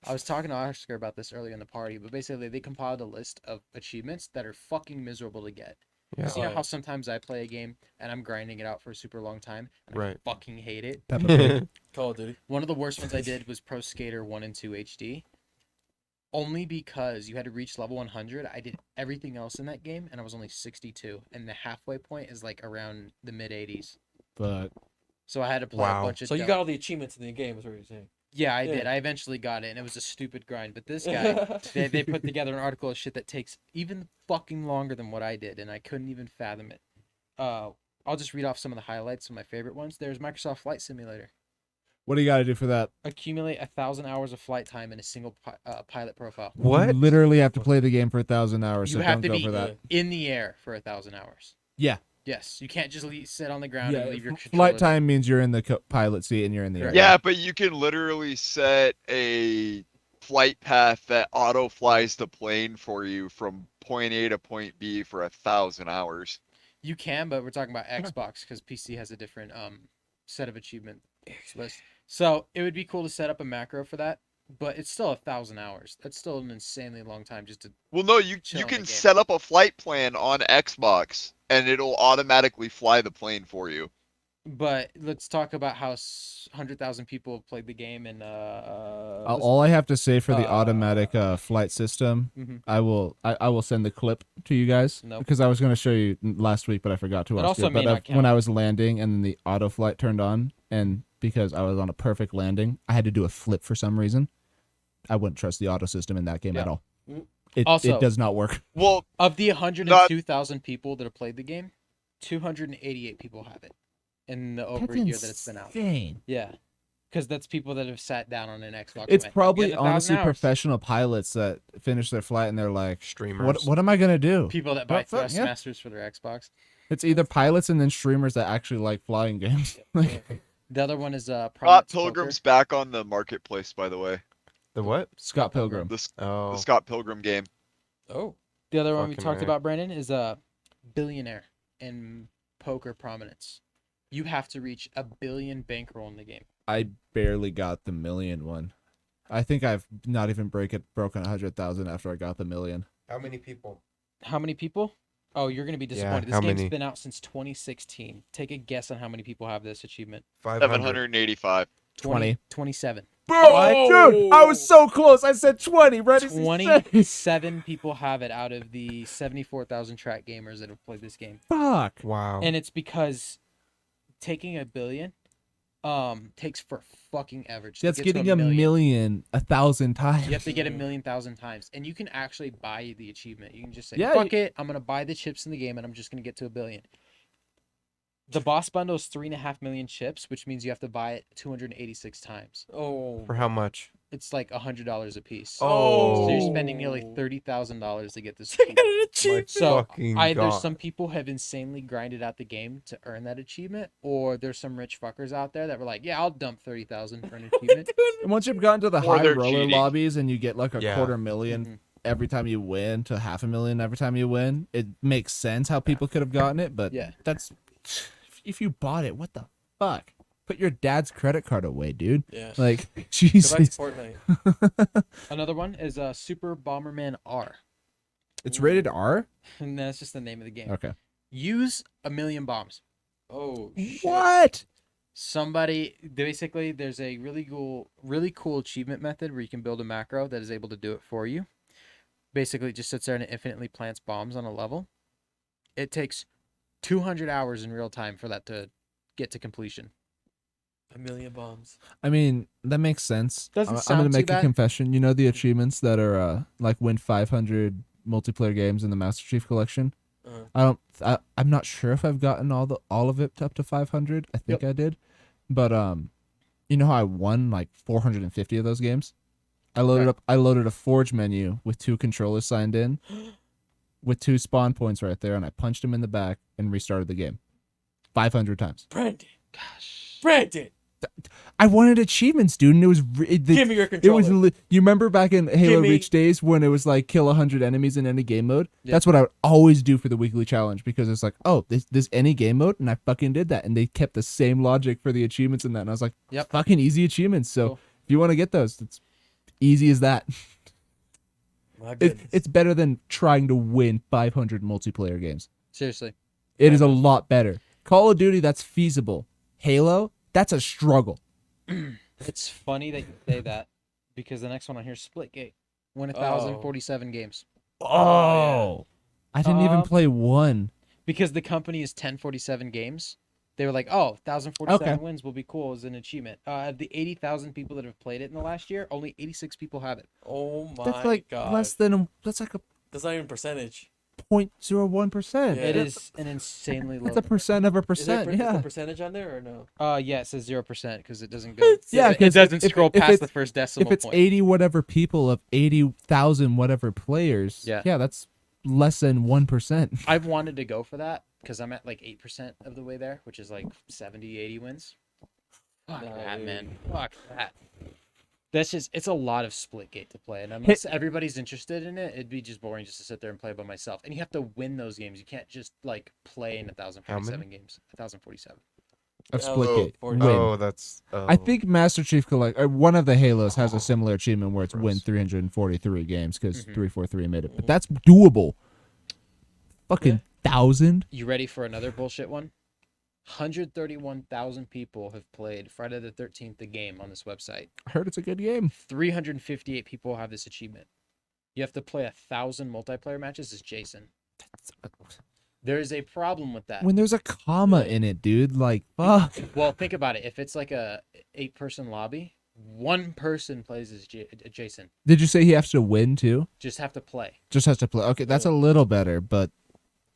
I was talking to Oscar about this earlier in the party, but basically they compiled a list of achievements that are fucking miserable to get. Yeah. 'Cause you know Oh, how sometimes I play a game and I'm grinding it out for a super long time, and Right. I fucking hate it. Peppa Pig. Call of Duty. One of the worst ones I did was Pro Skater 1 and 2 HD. Only because you had to reach level 100. I did everything else in that game, and I was only 62. And the halfway point is like around the mid 80s. But So I had to play Wow. a bunch of. So you got all the achievements in the game, is what you're saying. Yeah, I Yeah. did. I eventually got it, and it was a stupid grind. But this guy, they put together an article of shit that takes even fucking longer than what I did, and I couldn't even fathom it. I'll just read off some of the highlights of my favorite ones. There's Microsoft Flight Simulator. what do you got to do for that? Accumulate 1,000 hours of flight time in a single pilot profile. What? You literally have to play the game for 1,000 hours. You So have don't to go be for that. in the air for 1,000 hours. Yeah. Yes, you can't just sit on the ground Yeah. and leave your Flight controller there. time means you're in the pilot seat and you're in the air. Yeah, but you can literally set a flight path that auto flies the plane for you from point A to point B for 1,000 hours. You can, but we're talking about Xbox because PC has a different set of achievement list. So it would be cool to set up a macro for that, but it's still 1,000 hours. That's still an insanely long time just to. Well, no, you Chill in the can game. set up a flight plan on Xbox and it'll automatically fly the plane for you. But let's talk about how 100,000 people have played the game and All I have to say for the automatic flight system, Mhm. I will send the clip to you guys Nope. because I was going to show you last week, but I forgot to. It Oscar. also may But not when count. I was landing and then the auto flight turned on, and because I was on a perfect landing, I had to do a flip for some reason. I wouldn't trust the auto system in that game Yeah. at all. Mm. Also- It does not work. Well, of the 102,000 people that have played the game, 288 people have it in the over a year that it's been out. insane. Yeah, because that's people that have sat down on an Xbox. and It's went, probably "I'm getting 1,000 honestly hours." professional pilots that finish their flight and they're like, Streamers. what am I going to do? People that buy Fuck, yeah. Thrustmasters for their Xbox. It's either pilots and then streamers that actually like flying games. Like, The other one is Scott Prominence Pilgrim's back on the marketplace, by the way. The what? Scott Pilgrim. The Oh. Scott Pilgrim game. Oh. The other one we Fucking talked A. about, Brandon, is Billionaire in poker prominence. You have to reach 1 billion bankroll in the game. I barely got the million one. I think I've not even broken 100,000 after I got the million. How many people? How many people? Oh, you're gonna be Yeah, disappointed. This how game's many? been out since 2016. Take a guess on how many people have this achievement. 500. 785. 27. Bro, dude, I was so close. I said 20. Ready? 27 people have it out of the 74,000 track gamers that have played this game. Fuck. Wow. And it's because taking 1 billion takes for fucking ever. just to That's get to getting a million 1,000 times. You have to get 1,000,000 times, and you can actually buy the achievement. You can just say, Yeah, "Fuck it, I'm gonna buy the chips in the game, and I'm just gonna get to 1 billion." The boss bundle is 3.5 million chips, which means you have to buy it 286 times. Oh. For how much? It's like $100 a piece. Oh. So you're spending nearly $30,000 to get this. To get achievement. an achievement. So Fucking either God. some people have insanely grinded out the game to earn that achievement, or there's some rich fuckers out there that were like, "Yeah, I'll dump 30,000 for an achievement." And once you've gotten to the Or high they're roller cheating. lobbies and you get like a Yeah. $250,000 Mhm. every time you win to $500,000 every time you win, it makes sense how people could have gotten it. But Yeah. that's if you bought it, what the fuck? Put your dad's credit card away, dude. Yeah. Like, Go back to Jesus. Fortnite. Another one is Super Bomberman R, It's rated R? and that's just the name of the game. Okay. Use 1,000,000 bombs. Oh, shit. What? Somebody basically, there's a really cool achievement method where you can build a macro that is able to do it for you. Basically, it just sits there and it infinitely plants bombs on a level. It takes 200 hours in real time for that to get to completion. 1,000,000 bombs. I mean, that makes sense. Doesn't I'm sound gonna too make a bad. confession. You know the achievements that are like win 500 multiplayer games in the Master Chief Collection? I'm not sure if I've gotten all of it up to 500. I think I did. But you know how I won like 450 of those games? I loaded a Forge menu with 2 controllers signed in with 2 spawn points right there, and I punched him in the back and restarted the game 500 times. Brandon. Gosh. Brandon. I wanted achievements, dude, and it was Give me your it controller. was. You remember back in Halo me- Reach days when it was like kill 100 enemies in any game mode? Yeah. That's what I would always do for the weekly challenge because it's like, oh, this any game mode, and I fucking did that, and they kept the same logic for the achievements in that, and I was like, Yep. fucking easy achievements. So Cool. if you want to get those, it's easy as that. My goodness. It's better than trying to win 500 multiplayer games. Seriously. It is a lot better. Call of Duty, that's feasible. Halo, that's a struggle. It's funny that you say that because the next one on here is Splitgate. Won 1,047 games. Oh, I didn't even Um, play one. Because the company is 1047 games. They were like, oh, 1,047 Okay. wins will be cool as an achievement. The 80,000 people that have played it in the last year, only 86 people have it. Oh my That's like god. less than that's like a That's not even percentage. 0.01%. Yeah. It is an insanely low. That's a percent of a Is percent. there Yeah. a percentage on there or no? Yeah, it says 0% because it doesn't go. Yeah, it 'cause doesn't if- scroll if past it's- the first decimal If it's point. 80 whatever people of 80,000 whatever players, Yeah. that's less than 1%. I've wanted to go for that because I'm at like 8% of the way there, which is like 70, 80 wins. Fuck Nah, that, dude. man. Fuck that. That's just, it's a lot of Splitgate to play. And unless everybody's interested in it, it'd be just boring just to sit there and play by myself. And you have to win those games. You can't just like play in 1,047 games. 1,047. Of Oh, Splitgate. 40. Win. Oh, that's. I think Master Chief Collect one of the Halos has a similar achievement where it's win 343 games because 343 made it, but that's doable. Fucking 1,000. You ready for another bullshit one? 131,000 people have played Friday the 13th, the game on this website. I heard it's a good game. 358 people have this achievement. You have to play 1,000 multiplayer matches as Jason. There is a problem with that. When there's a comma in it, dude, like fuck. Well, think about it. If it's like a 8-person lobby, one person plays as Jason. Did you say he has to win too? Just have to play. Just has to play. Okay, that's a little better, but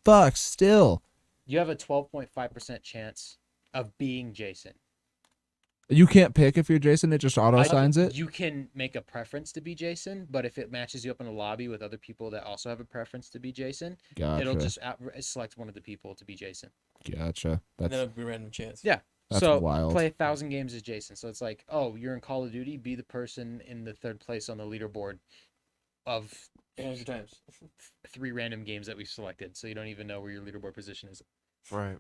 fuck, still. You have a 12.5% chance of being Jason. You can't pick if you're Jason, it just auto assigns it. You can make a preference to be Jason, but if it matches you up in a lobby with other people that also have a preference to be Jason, Gotcha. it'll just select one of the people to be Jason. Gotcha. And then That's it'll be a random chance. Yeah. That's so wild. play 1,000 games as Jason. So it's like, oh, you're in Call of Duty, be the person in the third place on the leaderboard of 800 times. 3 random games that we've selected. So you don't even know where your leaderboard position is. Right.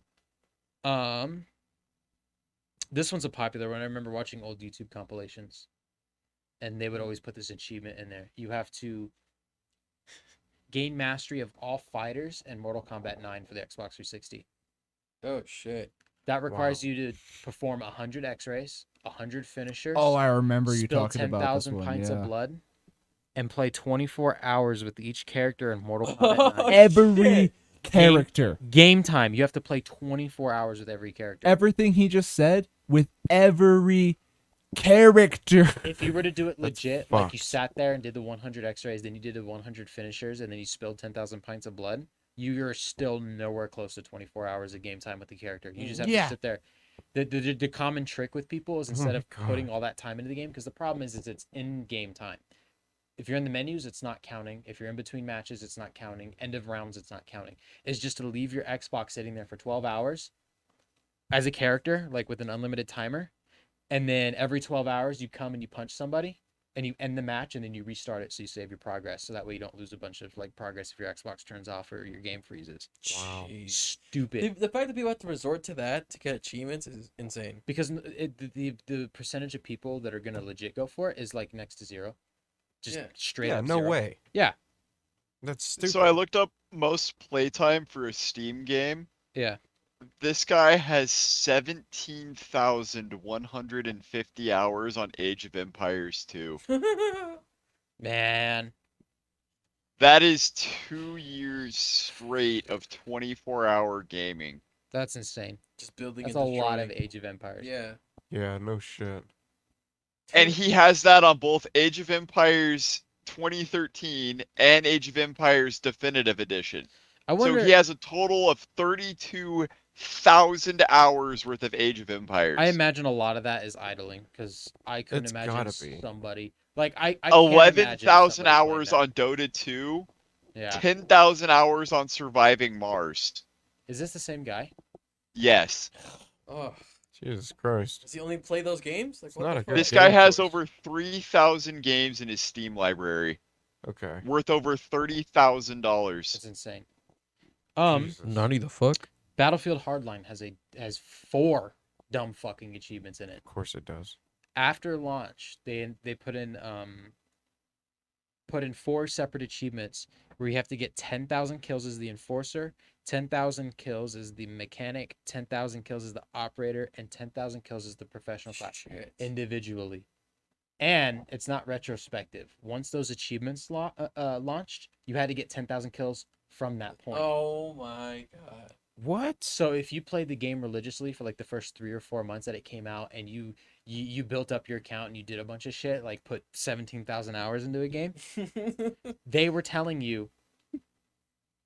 This one's a popular one. I remember watching old YouTube compilations, and they would always put this achievement in there. You have to gain mastery of all fighters in Mortal Kombat 9 for the Xbox 360. Oh shit. That requires you to perform 100 X-rays, 100 finishers. Oh, I remember you spill talking about this 10,000 one. pints Yeah. of blood, and play 24 hours with each character in Mortal Kombat 9. Every shit. character. Game time. You have to play 24 hours with every character. Everything he just said with every character. If you were to do it That's legit, like you fucked. sat there and did the 100 X-rays, then you did the 100 finishers, and then you spilled 10,000 pints of blood, you're still nowhere close to 24 hours of game time with the character. You just have Yeah. to sit there. The common trick with people is instead my of putting God. all that time into the game, because the problem is it's in game time. If you're in the menus, it's not counting. If you're in between matches, it's not counting. End of rounds, it's not counting. It's just to leave your Xbox sitting there for 12 hours as a character, like with an unlimited timer. And then every 12 hours, you come and you punch somebody and you end the match and then you restart it so you save your progress. So that way you don't lose a bunch of like progress if your Xbox turns off or your game freezes. Wow. Jeez. Stupid. The fact that people have to resort to that to get achievements is insane. Because the percentage of people that are going to legit go for it is like next to zero. Just Yeah. straight Yeah, up no zero. way. Yeah. That's stupid. So I looked up most playtime for a Steam game. Yeah. This guy has 17,150 hours on Age of Empires 2. Man. That is 2 years straight of 24-hour gaming. That's insane. Just building That's and a lot of destroying. Age of Empires. Yeah. Yeah, no shit. And he has that on both Age of Empires 2013 and Age of Empires Definitive Edition. I wonder. So he has a total of 32,000 hours worth of Age of Empires. I imagine a lot of that is idling because I couldn't It's imagine gotta be. somebody like I can't imagine 11,000 somebody playing hours that. on Dota 2, Yeah. 10,000 hours on Surviving Mars. Is this the same guy? Yes. Oh. Jesus Christ. Does he only play those games? Like, It's what not the a fuck? This good guy game has source. over 3,000 games in his Steam library, Okay. worth over $30,000. It's insane. Jesus. Naughty the fuck. Battlefield Hardline has 4 dumb fucking achievements in it. Of course it does. After launch, they put in 4 separate achievements where you have to get 10,000 kills as the enforcer, 10,000 kills as the mechanic, 10,000 kills as the operator, and 10,000 kills as the professional class Shit. individually. And it's not retrospective. Once those achievements launched, you had to get 10,000 kills from that point. Oh my god. What? So if you played the game religiously for like the first 3 or 4 months that it came out, and you built up your account and you did a bunch of shit, like put 17,000 hours into a game, they were telling you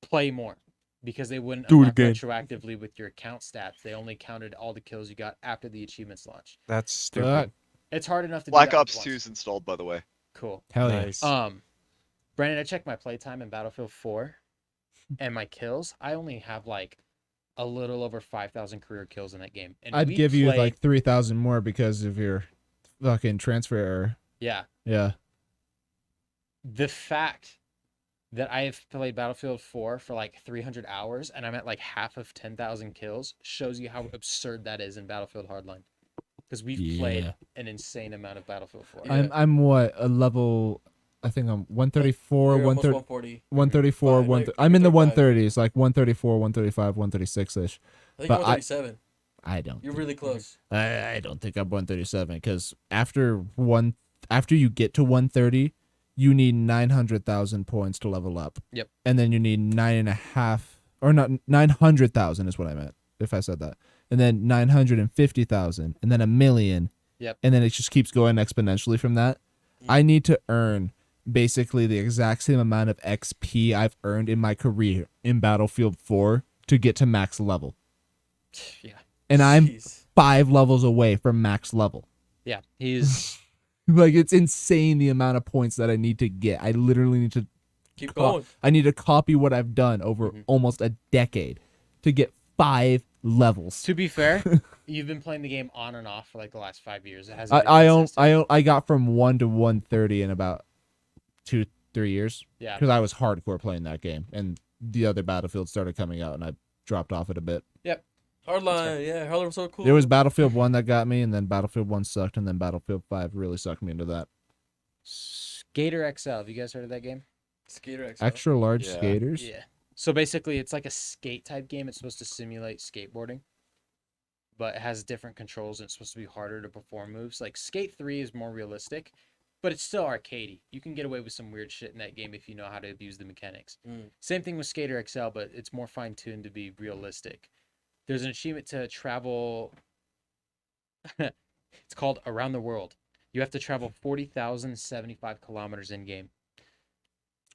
play more because they wouldn't Do it unlock again. retroactively with your account stats. They only counted all the kills you got after the achievements launched. That's stupid. Fuck. It's hard enough to Black do that Ops once. 2 is installed, by the way. Cool. Hell Nice. Brandon, I checked my playtime in Battlefield 4 and my kills. I only have like a little over 5,000 career kills in that game. And I'd we give you played- like 3,000 more because of your fucking transfer error. Yeah. Yeah. The fact that I have played Battlefield 4 for like 300 hours and I'm at like half of 10,000 kills shows you how absurd that is in Battlefield Hardline. Because we've played Yeah. an insane amount of Battlefield 4. Yeah. I'm what, a level, I think I'm 134, You're almost 130, 140. 134, Fine, like, I'm in the 135. 130s, like 134, 135, 136-ish. I think But you're 137. I don't. You're really close. I don't think I'm 137 because after you get to 130, you need 900,000 points to level up. Yep. And then you need 900,000 is what I meant if I said that. And then 950,000 and then 1,000,000. Yep. And then it just keeps going exponentially from that. I need to earn basically the exact same amount of XP I've earned in my career in Battlefield 4 to get to max level. Yeah. And I'm Jeez. 5 levels away from max level. Yeah. He's Like, it's insane the amount of points that I need to get. I literally need to Keep co- going. I need to copy what I've done over almost a decade to get 5 levels. to be fair, you've been playing the game on and off for like the last 5 years. It hasn't been consistent. I got from 1 to 130 in about 2-3 years Yeah. because I was hardcore playing that game and the other Battlefield started coming out and I dropped off it a bit. Hardline. Yeah, Hardline was so cool. There was Battlefield 1 that got me and then Battlefield 1 sucked and then Battlefield 5 really sucked me into that. Skater XL. Have you guys heard of that game? Skater XL. Extra large Yeah. skaters. Yeah. So basically, it's like a skate type game. It's supposed to simulate skateboarding, but it has different controls and it's supposed to be harder to perform moves. Like Skate 3 is more realistic, but it's still arcadey. You can get away with some weird shit in that game if you know how to abuse the mechanics. Same thing with Skater XL, but it's more fine tuned to be realistic. There's an achievement to travel. It's called Around the World. You have to travel 40,075 kilometers in game.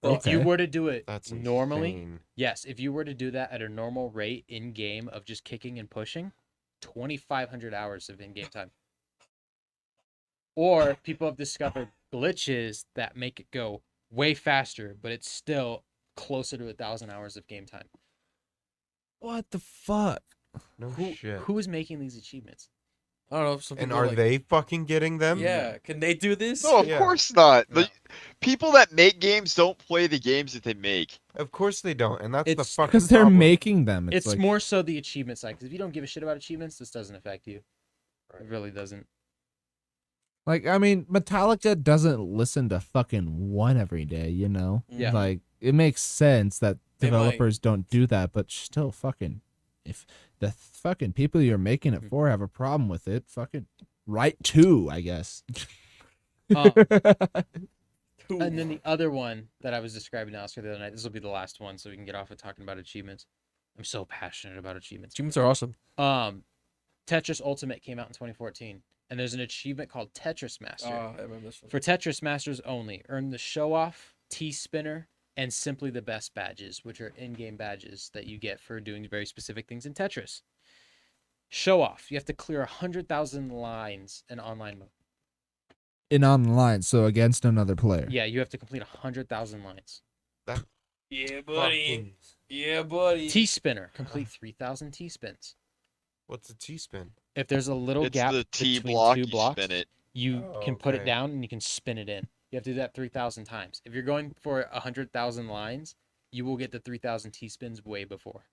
If you Okay. were to do it That's normally, insane. yes, if you were to do that at a normal rate in game of just kicking and pushing, 2,500 hours of in game time. Or people have discovered glitches that make it go way faster, but it's still closer to 1,000 hours of game time. What the fuck? No shit. Who is making these achievements? I don't know. Some And people are like, they fucking getting them? Yeah. Can they do this? No, of Yeah. course not. No. The people that make games don't play the games that they make. Of course they don't, and that's the It's- fucking Because they're problem. making them. It's like, more so the achievement side, because if you don't give a shit about achievements, this doesn't affect you. It really doesn't. like, I mean, Metallica doesn't listen to fucking one every day, you know? Yeah. Like, it makes sense that They might. developers don't do that, but still fucking, if the fucking people you're making it for have a problem with it, fucking write 2, I guess. Um, Ooh. And then the other one that I was describing to Oscar the other night, this will be the last one so we can get off of talking about achievements. I'm so passionate about achievements. Achievements are awesome. Tetris Ultimate came out in 2014, and there's an achievement called Tetris Master. I remember this one. For Tetris Masters only, earn the Show Off, T-Spinner, and Simply the Best badges, which are in-game badges that you get for doing very specific things in Tetris. Show Off, you have to clear 100,000 lines in online mode. In online, so against another player. Yeah, you have to complete 100,000 lines. Yeah, buddy. Fucking- Yeah, buddy. T-Spinner, complete 3,000 T-spins. What's a T-spin? If there's a little It's gap the T between block. two You blocks, spin it. you Oh, can put it okay. down and you can spin it in. You have to do that 3,000 times. If you're going for 100,000 lines, you will get the 3,000 T spins way before.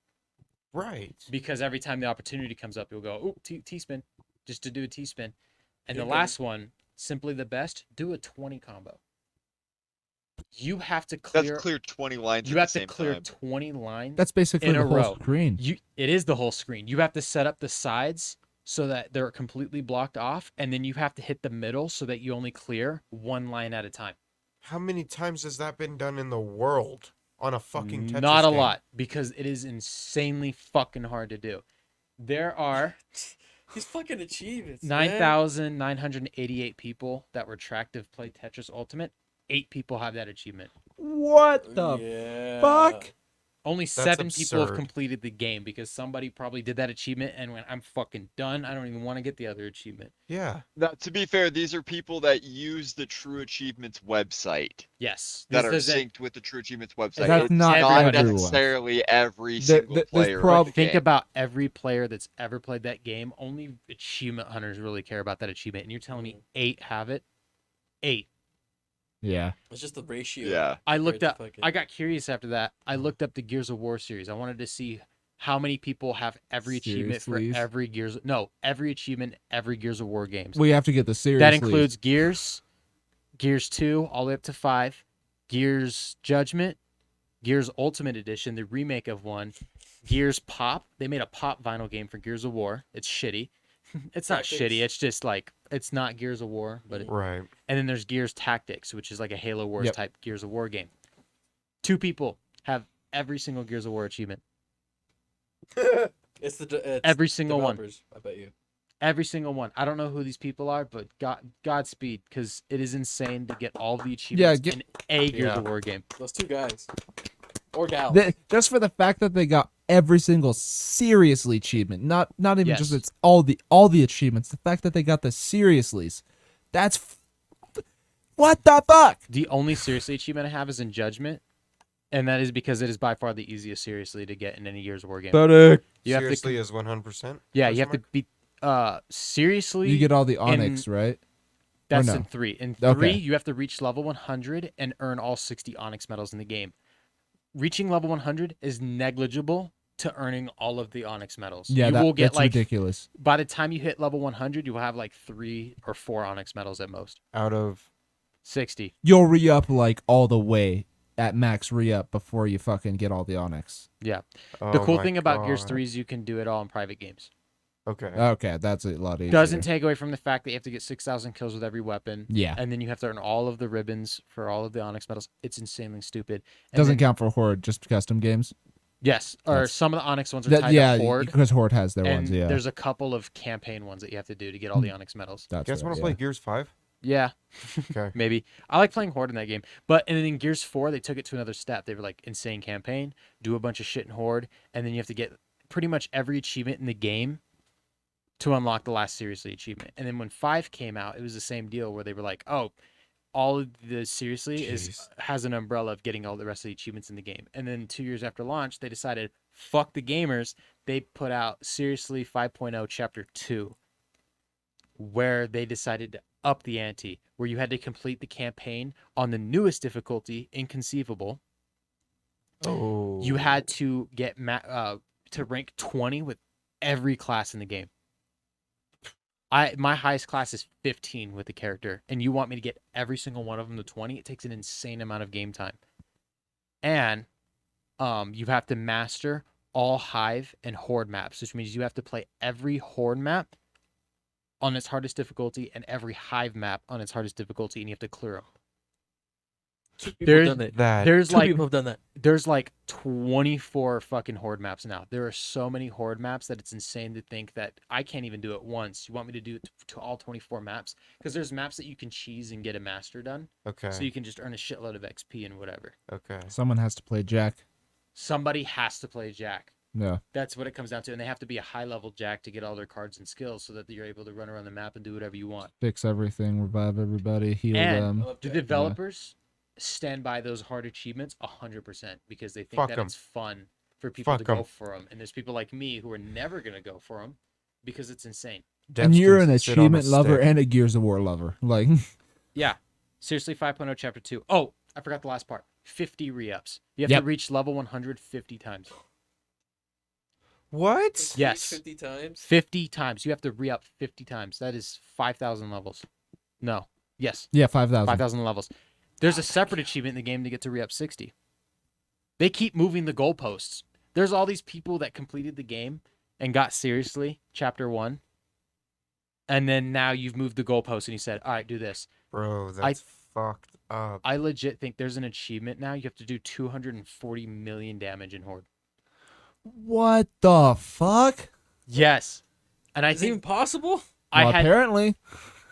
Right. Because every time the opportunity comes up, you'll go, oh, T spin, just to do a T spin. And the You're last one, simply the best, do a 20 combo. You have to That's clear. clear 20 lines You at the have to same clear time. 20 lines. That's basically in the a whole row. screen. It is the whole screen. You have to set up the sides so that they're completely blocked off, and then you have to hit the middle so that you only clear one line at a time. How many times has that been done in the world on a fucking Tetris Not a game? lot, because it is insanely fucking hard to do. There are These fucking achievements. man. 9,988 people that were tracked to play Tetris Ultimate. 8 people have that achievement. What the Yeah. fuck? Only 7 people have absurd. completed the game because somebody probably did that achievement and went, I'm fucking done. I don't even want to get the other achievement. Yeah. Now, to be fair, these are people that use the True Achievements website Yes. that are This isn't- synced with the True Achievements website. That's It's not everybody. necessarily every There- single there's player. prob- of the Think game. about every player that's ever played that game. Only achievement hunters really care about that achievement. And you're telling me 8 have it? 8. Yeah. It's just the ratio. Yeah. I looked compared up. to fucking- I got curious after that. I looked up the Gears of War series. I wanted to see how many people have every achievement Seriously? for every Gears. No, every achievement, every Gears of War games. We have to get the series. That includes Gears, Gears 2, all the way up to 5, Gears Judgment, Gears Ultimate Edition, the remake of one, Gears Pop. They made a Pop vinyl game for Gears of War. It's shitty. It's not Tactics. shitty. It's just like it's not Gears of War, but Right. and then there's Gears Tactics, which is like a Halo Wars Yep. type Gears of War game. 2 people have every single Gears of War achievement. It's it's Every single one. developers, I bet you. Every single one. I don't know who these people are, but Godspeed, because it is insane to get all the achievements get- in a Gears Yeah. of War game. Those 2 guys. Or gals. Just for the fact that they got every single seriously achievement, not even just Yes. it's all the achievements. The fact that they got the seriouslys, what the fuck? The only seriously achievement I have is in Judgment, and that is because it is by far the easiest seriously to get in any Gears of War game. But You have Seriously to, is 100%? yeah, you have to beat. Seriously, you get all the Onyx, right? that's no? in 3. In Okay. 3, you have to reach level 100 and earn all 60 Onyx medals in the game. Reaching level 100 is negligible to earning all of the Onyx medals. Yeah, you will get that's like ridiculous. by the time you hit level 100, you will have like 3 or 4 Onyx medals at most. Out of 60. You'll re-up like all the way at max re-up before you fucking get all the Onyx. Yeah. oh The cool my thing about Gears God. 3 is you can do it all in private games. Okay. Okay, that's a lot easier. Doesn't take away from the fact that you have to get 6,000 kills with every weapon. Yeah. And then you have to earn all of the ribbons for all of the Onyx medals. It's insanely stupid. And Doesn't then- count for Horde, just custom games. Yes. Or That's- some of the Onyx ones are tied Yeah, to Horde. because Horde has their And ones. Yeah, there's a couple of campaign ones that you have to do to get all the Onyx medals. that's You guys right, want to yeah. play Gears 5? Yeah. Okay. Maybe. I like playing Horde in that game. But and then in Gears 4, they took it to another step. They were like insane campaign, do a bunch of shit in Horde, and then you have to get pretty much every achievement in the game to unlock the last seriously achievement. And then when 5 came out, it was the same deal where they were like, "Oh, all of the seriously Jeez. has an umbrella of getting all the rest of the achievements in the game." And then 2 years after launch, they decided, "Fuck the gamers." They put out Seriously 5.0 Chapter 2, where they decided to up the ante, where you had to complete the campaign on the newest difficulty, Inconceivable. Oh. You had to get to rank 20 with every class in the game. My highest class is 15 with the character, and you want me to get every single one of them to 20? It takes an insane amount of game time. And you have to master all Hive and Horde maps, which means you have to play every Horde map on its hardest difficulty and every Hive map on its hardest difficulty, and you have to clear them. 2 people There's- have done it. That. There's 2 like people have done that. there's like 24 fucking Horde maps now. There are so many Horde maps that it's insane to think that I can't even do it once. You want me to do it to all 24 maps? Because there's maps that you can cheese and get a master done, Okay. so you can just earn a shitload of XP and whatever. Okay. Someone has to play Jack. Somebody has to play Jack. Yeah. That's what it comes down to, and they have to be a high level Jack to get all their cards and skills, so that you're able to run around the map and do whatever you want. Fix everything, revive everybody, heal And- them. The developers stand by those hard achievements 100% because they think Fuck that 'em. it's fun for people Fuck to go 'em. for them. And there's people like me who are never gonna go for them because it's insane. And Devs you're can an sit on a achievement lover stick. and a Gears of War lover. Like, Yeah. Seriously, 5.0 Chapter 2. Oh, I forgot the last part. 50 re-ups. You have Yep. to reach level 150 times. What? Yes. 50 times. 50 times. You have to re-up 50 times. That is 5,000 levels. No. Yes. yeah, 5,000. 5,000 levels. There's a separate achievement in the game to get to re-up 60. They keep moving the goalposts. There's all these people that completed the game and got seriously Chapter 1. And then now you've moved the goalpost and you said, all right, do this. Bro, that's fucked up. I legit think there's an achievement now. You have to do 240 million damage in Horde. What the fuck? Yes. And I Is it even think possible? Well, apparently.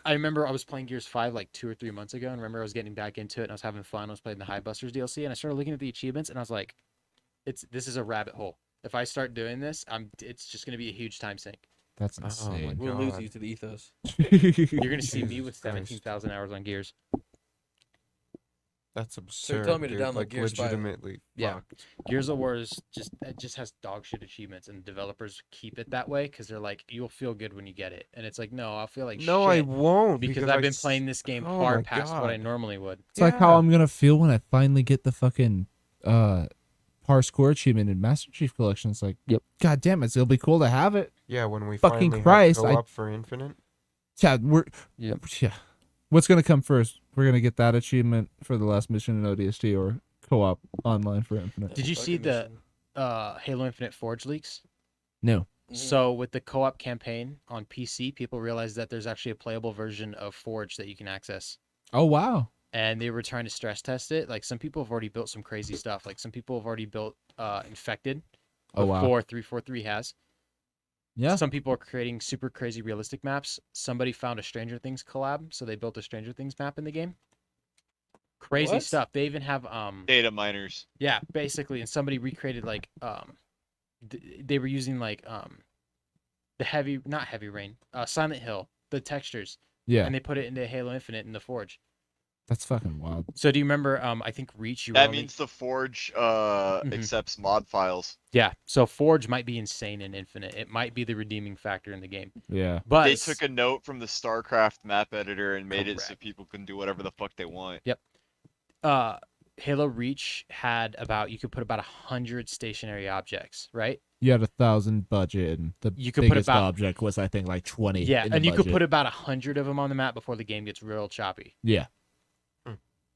I remember I was playing Gears 5 like 2 or 3 months ago, and I remember I was getting back into it and I was having fun. I was playing the High Busters DLC, and I started looking at the achievements, and I was like, this is a rabbit hole. If I start doing this, it's just gonna be a huge time sink. That's Oh insane. my We'll lose God. you to the ethos. You're gonna see me with Jesus Christ. 17,000 hours on Gears. That's absurd. telling me to dude. download like Gears 5. legitimately Yeah. fucked. Gears of War is just has dog shit achievements, and developers keep it that way because they're like, you'll feel good when you get it, and it's like, no, I'll feel like No, shit I won't because I I've been s- playing this game Oh far my past what I God. normally would. It's like how Yeah. I'm gonna feel when I finally get the fucking par score achievement in Master Chief Collection. It's like, Yep. God damn it, it'll be cool to have it. Yeah, when we Fucking finally Christ, have I- co-op for Infinite. Yeah, Yep. yeah. What's gonna come first? We're gonna get that achievement for the last mission in ODST or co-op online for Infinite. Did you Fucking see the mission. Halo Infinite Forge leaks? No. Mhm. So with the co-op campaign on PC, people realized that there's actually a playable version of Forge that you can access. Oh wow. And they were trying to stress test it. Like some people have already built some crazy stuff. Like some people have already built Infected Oh wow. before 343 has. Yeah. Some people are creating super crazy realistic maps. Somebody found a Stranger Things collab, so they built a Stranger Things map in the game. Crazy What? stuff. They even have Data miners. yeah, basically, and somebody recreated like they were using like the not heavy rain, Silent Hill, the textures, Yeah. and they put it into Halo Infinite in the Forge. That's fucking wild. So do you remember? I think Reach. You were That only- means the Forge Mhm. accepts mod files. yeah. So Forge might be insane in Infinite. It might be the redeeming factor in the game. Yeah. But They took a note from the StarCraft map editor and made it so Correct. people can do whatever the fuck they want. Halo Reach had you could put about 100 stationary objects, right? You had 1,000 budget, and the You could put biggest about- object was I think like 20. Yeah, in the and you could budget. put about 100 of them on the map before the game gets real choppy. Yeah.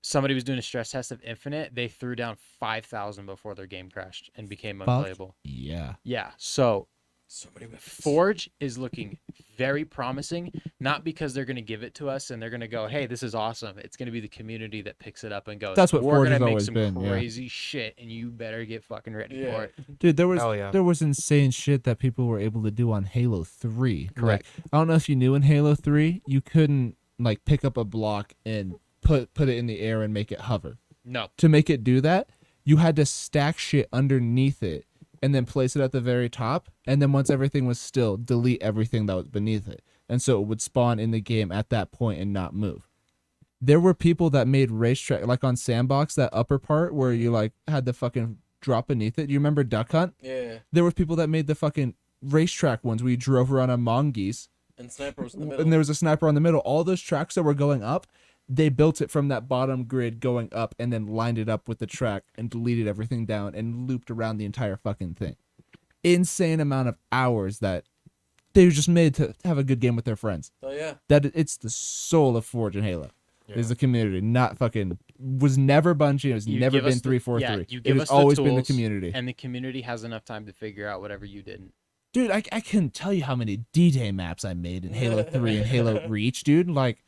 Somebody was doing a stress test of Infinite. They threw down 5,000 before their game crashed and became Fuck. unplayable. Yeah. Yeah, so So many weapons. Forge is looking very promising, not because they're going to give it to us and they're going to go, hey, this is awesome. It's going to be the community that picks it up and goes, That's what we're Forge gonna has make always some been, yeah. crazy shit and you better get fucking ready Yeah. for it. Dude, Hell yeah. there was insane shit that people were able to do on Halo 3. Correct. Like, I don't know if you knew in Halo 3, you couldn't like pick up a block and put it in the air and make it hover. No. To make it do that, you had to stack shit underneath it and then place it at the very top, and then once everything was still, delete everything that was beneath it. And so it would spawn in the game at that point and not move. There were people that made racetrack, like on Sandbox, that upper part where you like had the fucking drop beneath it. You remember Duck Hunt? Yeah. There were people that made the fucking racetrack ones where you drove around on mongoose, And sniper was in the middle. and there was a sniper on the middle. All those tracks that were going up, they built it from that bottom grid going up and then lined it up with the track and deleted everything down and looped around the entire fucking thing. Insane amount of hours that they were just made to have a good game with their friends. Oh yeah. That it's the soul of Forge and Halo. Is the community, not fucking was never Bungie. It was You never give us been the- 343. yeah, you It give has us the always been the tools, community. And the community has enough time to figure out whatever you didn't. Dude, I couldn't tell you how many D-Day maps I made in Halo 3 and Halo Reach, dude. Like,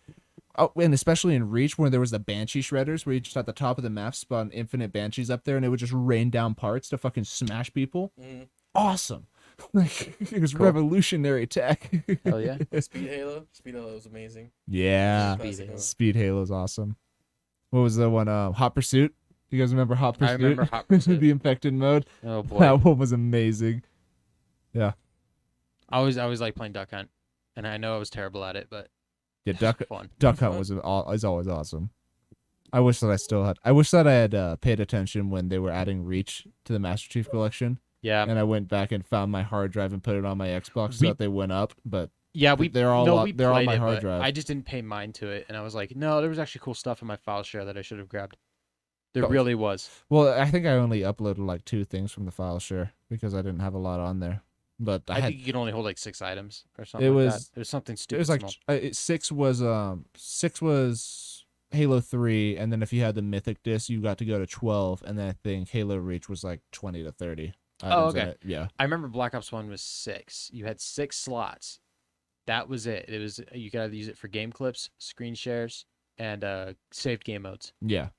oh, and especially in Reach, where there was the Banshee shredders, where you just at the top of the map spawn infinite Banshees up there, and it would just rain down parts to fucking smash people. Mhm. Awesome. Like, it was Cool. revolutionary tech. Hell yeah. Speed Halo. Speed Halo was amazing. Yeah. Classic Halo. Speed Halo's awesome. What was the one? Hot Pursuit? You guys remember Hot Pursuit? I remember Hot Pursuit. The infected mode. Oh boy. That one was amazing. I always like playing Duck Hunt. And I know I was terrible at it, but Yeah, it Duck was fun. Duck Hunt is always awesome. I wish that I had paid attention when they were adding Reach to the Master Chief Collection. Yeah. and I went back and found my hard drive and put it on my Xbox so We- that they went up. But Yeah, they're all no, up- we they're on played my it, hard but drive. I just didn't pay mind to it, and I was like, no, there was actually cool stuff in my file share that I should have grabbed. There Oh. really was. well, I think I only uploaded like 2 things from the file share because I didn't have a lot on there. But I I had think you could only hold like 6 items or something. It like was- that. It was something it stupid was like small. 6 was Halo 3, and then if you had the Mythic disc, you got to go to 12, and then I think Halo Reach was like 20 to 30 items in okay. it. Yeah. I remember Black Ops 1 was 6. You had 6 slots. That was it. It was you could either use it for game clips, screen shares, and saved game modes. Yeah.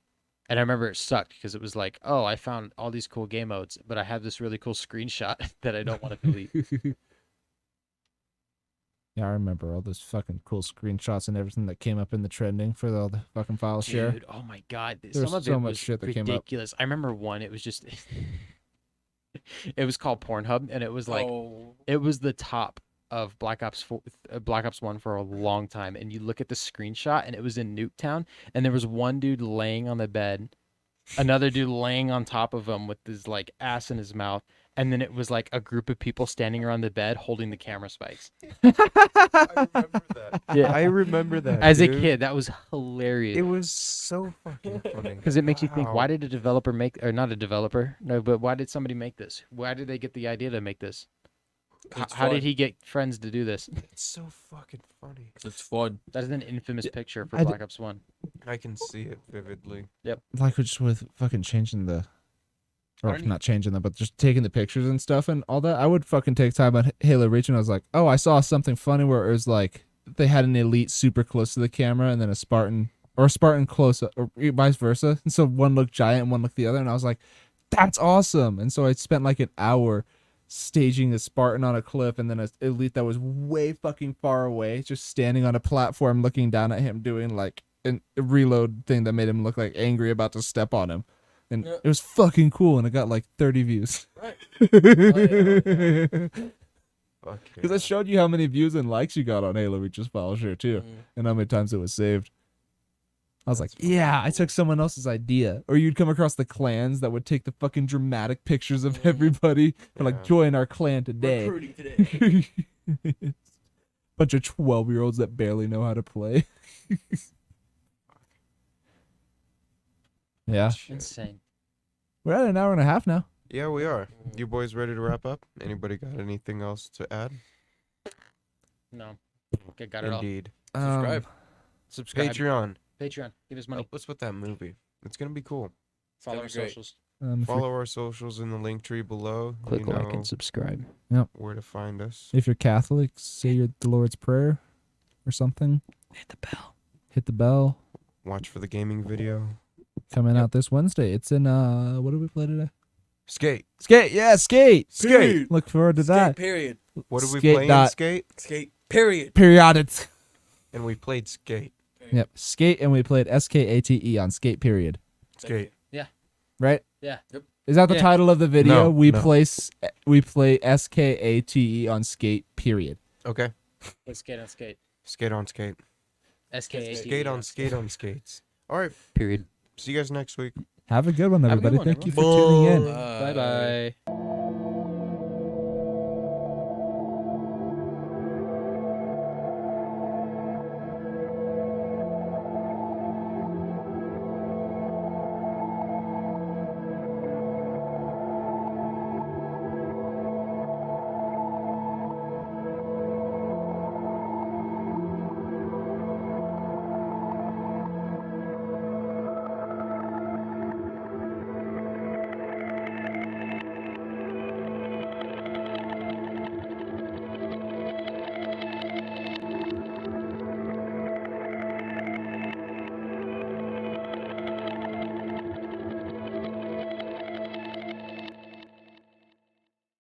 And I remember it sucked because it was like, oh, I found all these cool game modes, but I have this really cool screenshot that I don't want to delete. Yeah, I remember all those fucking cool screenshots and everything that came up in the trending for all the fucking file share. Dude, oh my god, There some was of so it much was shit that came up. ridiculous. I remember one. It was just, it was called Pornhub, and it was like, Oh, it was the top of Black Ops 4, Black Ops 1 for a long time. And you look at the screenshot, and it was in Nuketown, and there was one dude laying on the bed, another dude laying on top of him with his like ass in his mouth, and then it was like a group of people standing around the bed holding the camera spikes. I remember that. Yeah. I remember that. As a dude. kid, that was hilarious. It was so fucking funny. Because it makes you think, Wow. why did a developer make, or not a developer, no, but why did somebody make this? Why did they get the idea to make this? it's How did fun. he get friends to do this? It's so fucking funny. It's fun. That is an infamous picture for I d- Black Ops 1. I can see it vividly. Like just with fucking changing the, or don't not changing them, but just taking the pictures and stuff and all that. I would fucking take time on Halo Reach, and I was like, oh, I saw something funny where it was like they had an elite super close to the camera, and then a Spartan or a Spartan close up, or vice versa. And so one looked giant and one looked the other, and I was like, that's awesome. And so I spent like an hour staging a Spartan on a cliff, and then an elite that was way fucking far away, just standing on a platform looking down at him, doing like a reload thing that made him look like angry about to step on him. And Yeah. it was fucking cool, and it got like 30 views. Right. Fuck Because yeah. I showed you how many views and likes you got on Halo Reach's file share too, Mm. and how many times it was saved. I was That's like, yeah, I took someone else's idea. Or you'd come across the clans that would take the fucking dramatic pictures of Mhm. everybody and like Yeah. join our clan today. Recruiting today. Bunch of 12-year-olds that barely know how to play. Yeah. Shit. Insane. We're at an hour and a half now. Yeah, we are. You boys ready to wrap up? Anybody got anything else to add? No. Okay, got it all. Indeed. Subscribe. Subscribe. Patreon. Patreon. Give us money. Help us with that movie. It's gonna be cool. Follow our That'd be great. socials. Follow our socials in the link tree below. Click you like know and subscribe. where to find us. if you're Catholic, say the Lord's Prayer or something. Hit the bell. Hit the bell. Watch for the gaming video. Coming out this Wednesday. It's in what did we play today? Skate. Skate. Yeah, skate. Skate. Look forward to Skate, that. period. What did we Skate play in dot- Skate? Skate, period. Periodic. And we played Skate. Yep. Skate, and we played SKATE on Skate period. Skate. Right? Yeah. Is that the Yeah. title of the video? No, we no. play SKATE on Skate period. Okay. Let's skate on skate. Skate on skate. SKATE. Skate on skate on skates. All right. Period. See you guys next week. Have a good one, Have a good everybody. one, Thank you for everyone. tuning in. Bye bye.